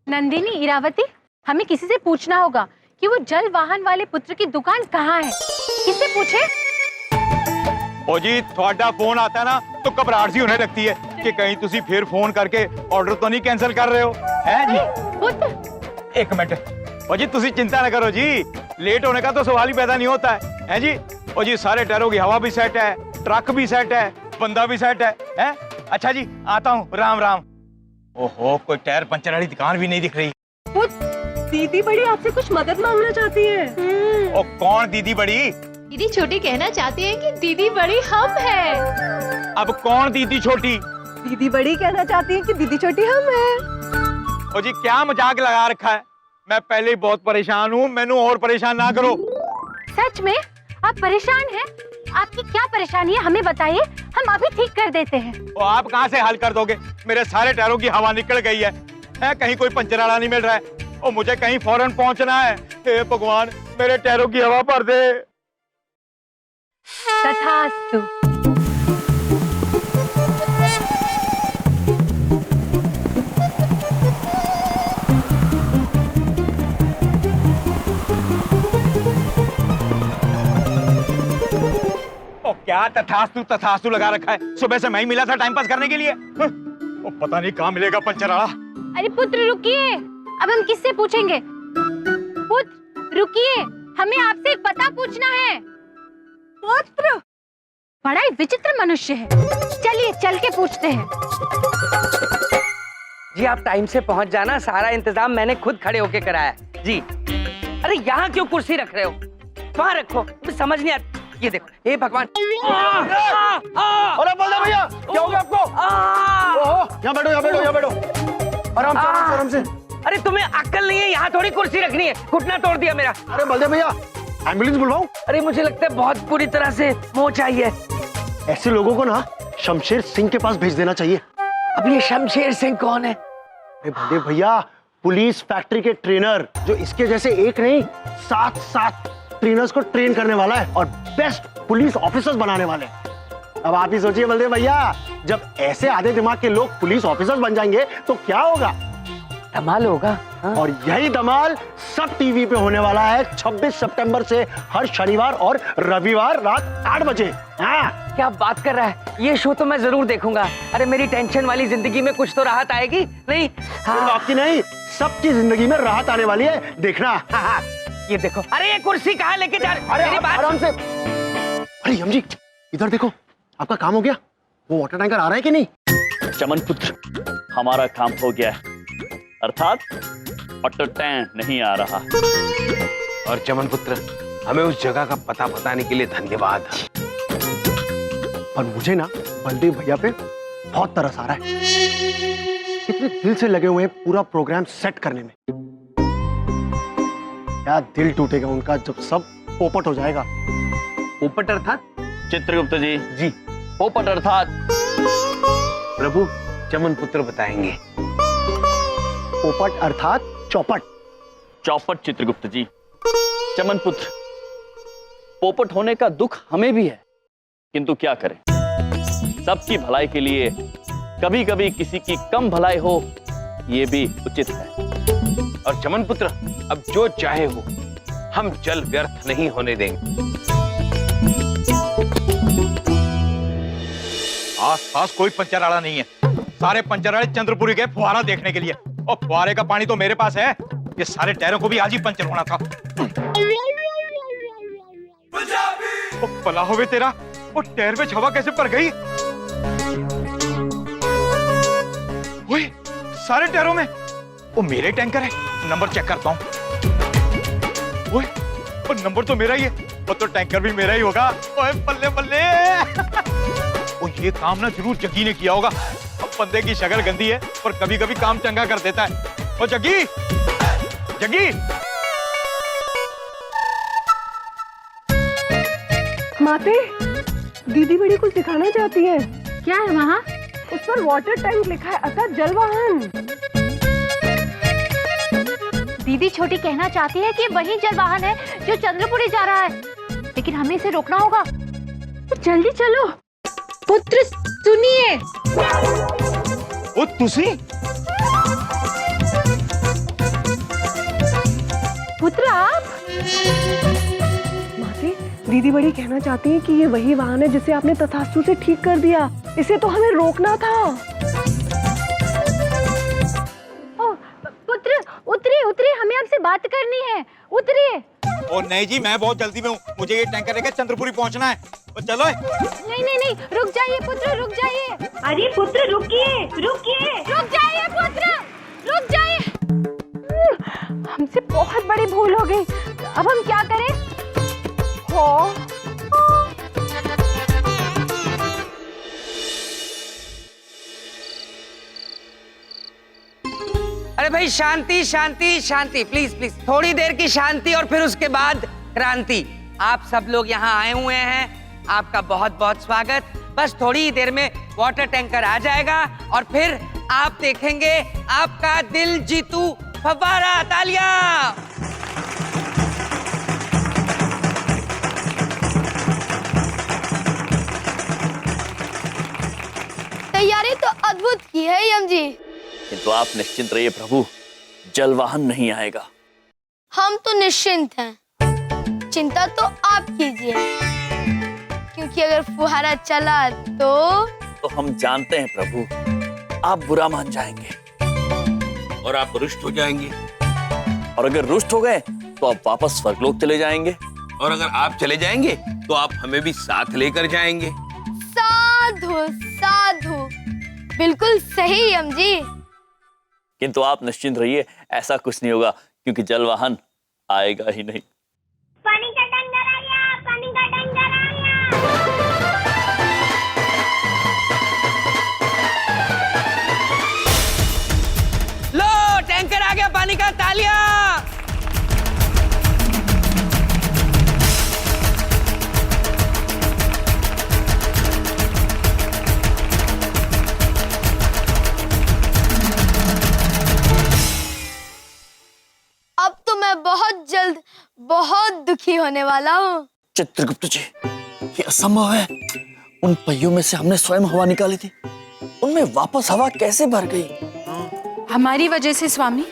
नंदिनी, इरावती, हमें किसी से पूछना होगा कि वो जल वाहन वाले पुत्र की दुकान कहाँ है। किससे पूछे? ओ जी, थोड़ा फोन आता है ना तो घबराहट सी होने लगती है कि कहीं तुसी फिर फोन करके ऑर्डर तो नहीं कैंसिल कर रहे हो, हैं जी? पुत्र, एक मिनट। ओ जी, तुसी चिंता न करो जी, लेट होने का तो सवाल ही पैदा नहीं होता है, हैं जी? ओ जी, सारे टायरों की हवा भी सेट है, ट्रक भी सेट है, बंदा भी सेट है, हैं? अच्छा जी, आता हूँ, राम राम। ओहो, कोई टायर पंचर वाली दुकान भी नहीं दिख रही। दीदी बड़ी आपसे कुछ मदद मांगना चाहती है। ओ कौन दीदी बड़ी? दीदी छोटी कहना चाहती है कि दीदी बड़ी हम है। अब कौन दीदी छोटी? दीदी बड़ी कहना चाहती है कि दीदी छोटी हम है। ओ जी, क्या मजाक लगा रखा है? मैं पहले ही बहुत परेशान हूँ, मैनू और परेशान ना करो। सच में आप परेशान हैं? आपकी क्या परेशानी है हमें बताइए, हम अभी ठीक कर देते हैं। ओ आप कहाँ से हल कर दोगे? मेरे सारे टायरों की हवा निकल गई है, कहीं कोई पंचर वाला नहीं मिल रहा है। ओ मुझे कहीं फौरन पहुँचना है। हे भगवान, मेरे टायरों की हवा भर दे। तथास्तु। ओ क्या तथास्तु तथास्तु लगा रखा है? सुबह से मैं ही मिला था टाइम पास करने के लिए। ओ पता नहीं कहाँ मिलेगा पंचर वाला। अरे पुत्र रुकिए, अब हम किससे पूछेंगे? पुत्र रुकिए, हमें आपसे एक पता पूछना है। पुत्र बड़ा ही विचित्र मनुष्य है, चलिए चल के पूछते हैं। जी आप टाइम से पहुंच जाना, सारा इंतजाम मैंने खुद खड़े होके कराया है। जी अरे यहाँ क्यों कुर्सी रख रहे हो? वहाँ रखो, मुझे समझ नहीं आता। ये देखो, हे भगवान। अरे बलदेव भैया, क्या हो गया आपको? यहाँ बैठो, यहाँ बैठो, यहाँ बैठो। आराम से, आराम से। अरे तुम्हें अक्ल नहीं है, यहाँ थोड़ी कुर्सी रखनी है। घुटना तोड़ दिया मेरा। अरे बलदेव भैया, एम्बुलेंस बुलवाऊं? अरे मुझे लगता है बहुत बुरी तरह से मोच आई है। ऐसे लोगों को ना शमशेर सिंह के पास भेज देना चाहिए। अब ये शमशेर सिंह कौन है? अरे बलदेव भैया, पुलिस फैक्ट्री के ट्रेनर, जो इसके जैसे एक नहीं 7 ट्रेनर्स को ट्रेन करने वाला है और बेस्ट पुलिस ऑफिसर्स बनाने वाले हैं। अब आप ही सोचिए बलदेव भैया, जब ऐसे आधे दिमाग के लोग पुलिस ऑफिसर्स बन जाएंगे तो क्या होगा? धमाल होगा। हाँ? और यही धमाल सब टीवी पे होने वाला है 26 सितंबर से हर शनिवार और रविवार रात 8 बजे। हाँ? क्या बात कर रहा है? ये शो तो मैं जरूर देखूंगा। अरे मेरी टेंशन वाली जिंदगी में कुछ तो राहत आएगी। नहीं हाँ। आपकी नहीं, सबकी जिंदगी में राहत आने वाली है, देखना। हाँ। ये देखो, अरे ये कुर्सी कहाँ लेके जा रहे? अरे आराम से। अरे यम जी, इधर देखो, आपका काम हो गया? वो वाटर टैंकर आ रहा है कि नहीं? चमन पुत्र, हमारा काम हो गया है, अर्थात वाटर टैंक नहीं आ रहा। और चमन पुत्र, हमें उस जगह का पता बताने के लिए धन्यवाद। पर मुझे ना बलदेव भैया पे बहुत तरस आ रहा है। कितने दिल से लगे हुए हैं पूरा प्रोग्राम सेट करने में। क्या दिल टूटेगा उनका जब सब पोपट हो जाएगा। पोपट अर्थात? चित्रगुप्त जी। जी। पोपट अर्थात? प्रभु चमन पुत्र बताएंगे। पोपट अर्थात चौपट। चौपट चित्रगुप्त जी। चमन पुत्र, पोपट होने का दुख हमें भी है, किंतु क्या करें, सबकी भलाई के लिए कभी कभी किसी की कम भलाई हो, ये भी उचित है। और चमन पुत्र, अब जो चाहे हो, हम जल व्यर्थ नहीं होने देंगे। आस-पास कोई पंचर वाला नहीं है, सारे पंचर वाले चंद्रपुरी गए फुहारा देखने के लिए। और फुहारे का पानी तो मेरे पास है, ये सारे टायरों को भी आज ही पंचर होना था। ओ भला होवे तेरा, वो टायर में हवा कैसे भर गई? ओए, सारे टायरों में वो मेरे टैंकर है। नंबर चेक करता हूँ। ओए, वो नंबर तो मेरा ही है, वो तो टैंकर भी मेरा ही होगा। ओए बल्ले बल्ले। वो ये काम ना जरूर जग्गी ने किया होगा। अब बंदे की शक्ल गंदी है और कभी कभी काम चंगा कर देता है। ओ जग्गी, जग्गी। माते, दीदी बड़ी कुछ दिखाना चाहती है। क्या है वहाँ? उस पर वाटर टैंक लिखा है, अतः जल वाहन। दीदी छोटी कहना चाहती है कि वही जल वाहन है जो चंद्रपुरी जा रहा है, लेकिन हमें इसे रोकना होगा। तो जल्दी चलो। पुत्र सुनिए। ओ तुसी? पुत्र आप? माते, दीदी बड़ी कहना चाहती है कि ये वही वाहन है जिसे आपने तथास्तु से ठीक कर दिया। इसे तो हमें रोकना था। पुत्र उतरिए, उतरिए, हमें आपसे बात करनी है। उतरिए। ओ नहीं जी, मैं बहुत जल्दी में हूँ, मुझे ये टैंकर लेकर चंद्रपुरी पहुँचना है। तो चलो। नहीं नहीं नहीं, रुक जाइए पुत्र, रुक जाइए। अरे पुत्र रुकिए, रुकिए। रुक जाइए पुत्र, रुक जाइए। हमसे बहुत बड़ी भूल हो गई। अब हम क्या करें? हो अरे भाई शांति शांति शांति, प्लीज प्लीज, थोड़ी देर की शांति और फिर उसके बाद क्रांति। आप सब लोग यहाँ आए हुए हैं, आपका बहुत बहुत स्वागत। बस थोड़ी ही देर में वाटर टैंकर आ जाएगा और फिर आप देखेंगे आपका दिल जीतू फव्वारा। तालियां। तैयारी तो अद्भुत की है यम जी। किंतु आप निश्चिंत रहिए प्रभु, जल वाहन नहीं आएगा। हम तो निश्चिंत हैं, चिंता तो आप कीजिए, क्योंकि अगर फुहारा चला तो हम जानते हैं प्रभु, आप बुरा मान जाएंगे और आप रुष्ट हो जाएंगे। और अगर रुष्ट हो गए तो आप वापस स्वर्गलोक चले जाएंगे। और अगर आप चले जाएंगे तो आप हमें भी साथ लेकर जाएंगे। साधु साधु, बिल्कुल सही यम जी। किंतु आप निश्चिंत रहिए, ऐसा कुछ नहीं होगा, क्योंकि जल वाहन आएगा ही नहीं। पानी का टैंकर आ गया, पानी का टैंकर आ गया। लो, टैंकर आ गया पानी का। तालियां। अब तो मैं बहुत जल्द बहुत दुखी होने वाला हूँ। चित्रगुप्त जी, ये असंभव है। उन पहियों में से हमने स्वयं हवा निकाली थी, उनमें वापस हवा कैसे भर गई? हमारी वजह से स्वामी।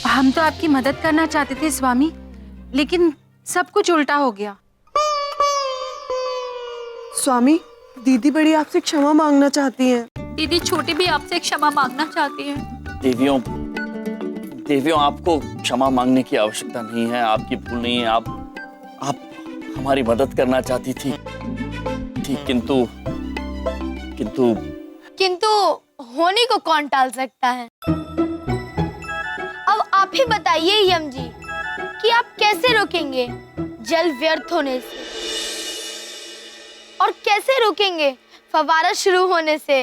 हम तो आपकी मदद करना चाहते थे स्वामी, लेकिन सब कुछ उल्टा हो गया। स्वामी, दीदी बड़ी आपसे क्षमा मांगना चाहती हैं। दीदी छोटी भी आपसे क्षमा मांगना चाहती है। देवियों, देवियों, आपको क्षमा मांगने की आवश्यकता नहीं है, आपकी भूल नहीं है। आप हमारी मदद करना चाहती थी, किंतु किंतु किंतु होने को कौन टाल सकता है? अब आप ही बताइए यम जी कि आप कैसे रोकेंगे जल व्यर्थ होने से, और कैसे रोकेंगे फव्वारा शुरू होने से?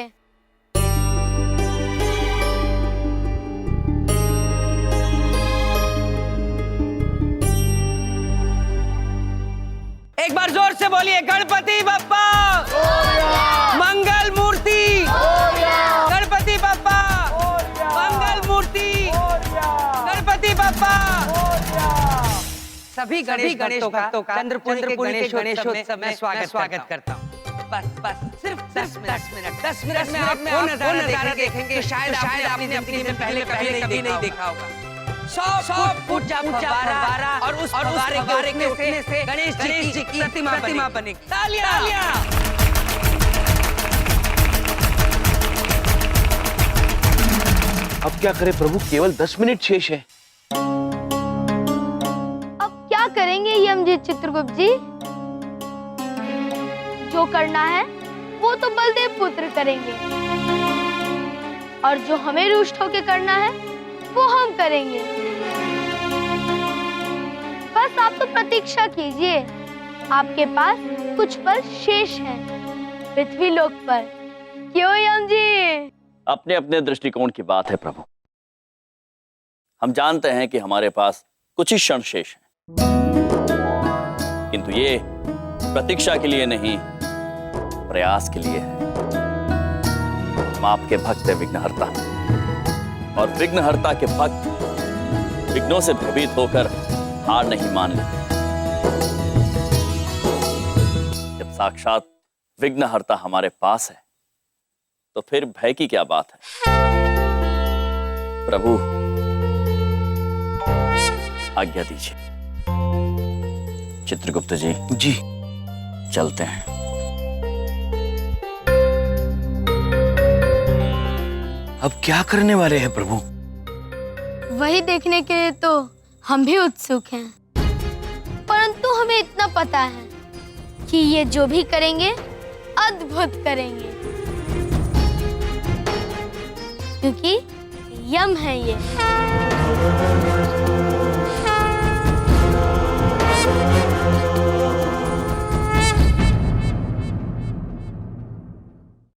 एक बार जोर से बोलिए, गणपति बप्पा मंगल मूर्ति। गणपति बप्पा मंगल मूर्ति। गणपति बप्पा। सभी गणेश भक्तों का चंद्रपुरी के गणेशोत्सव में स्वागत करता हूँ। बस सिर्फ 10 मिनट में आप वो नजारा देखेंगे शायद आपने जिंदगी में पहले कभी नहीं देखा होगा। 100 फुट ऊंचा फव्वारा और उस फव्वारे के उठने से गणेश जी की प्रतिमा बनेगी। तालियां। अब क्या करें प्रभु, केवल 10 मिनट शेष है। अब क्या करेंगे यम जी चित्रगुप्त जी, जो करना है वो तो बलदेव पुत्र करेंगे, और जो हमें रुष्ट होके करना है वो हम करेंगे। बस आप तो प्रतीक्षा कीजिए, आपके पास कुछ पल शेष हैं पृथ्वी लोक पर। क्यों यम जी? अपने अपने दृष्टिकोण की बात है प्रभु। हम जानते हैं कि हमारे पास कुछ ही क्षण शेष हैं, किंतु ये प्रतीक्षा के लिए नहीं, प्रयास के लिए है। हम आपके भक्त हैं विघ्नहर्ता, और विघ्नहर्ता के भक्त विघ्नों से भयभीत होकर हार नहीं मान लेते। जब साक्षात विघ्नहर्ता हमारे पास है तो फिर भय की क्या बात है। प्रभु आज्ञा दीजिए। चित्रगुप्त जी जी चलते हैं। अब क्या करने वाले हैं प्रभु? वही देखने के लिए तो हम भी उत्सुक हैं, परंतु हमें इतना पता है कि ये जो भी करेंगे अद्भुत करेंगे, क्योंकि यम है ये।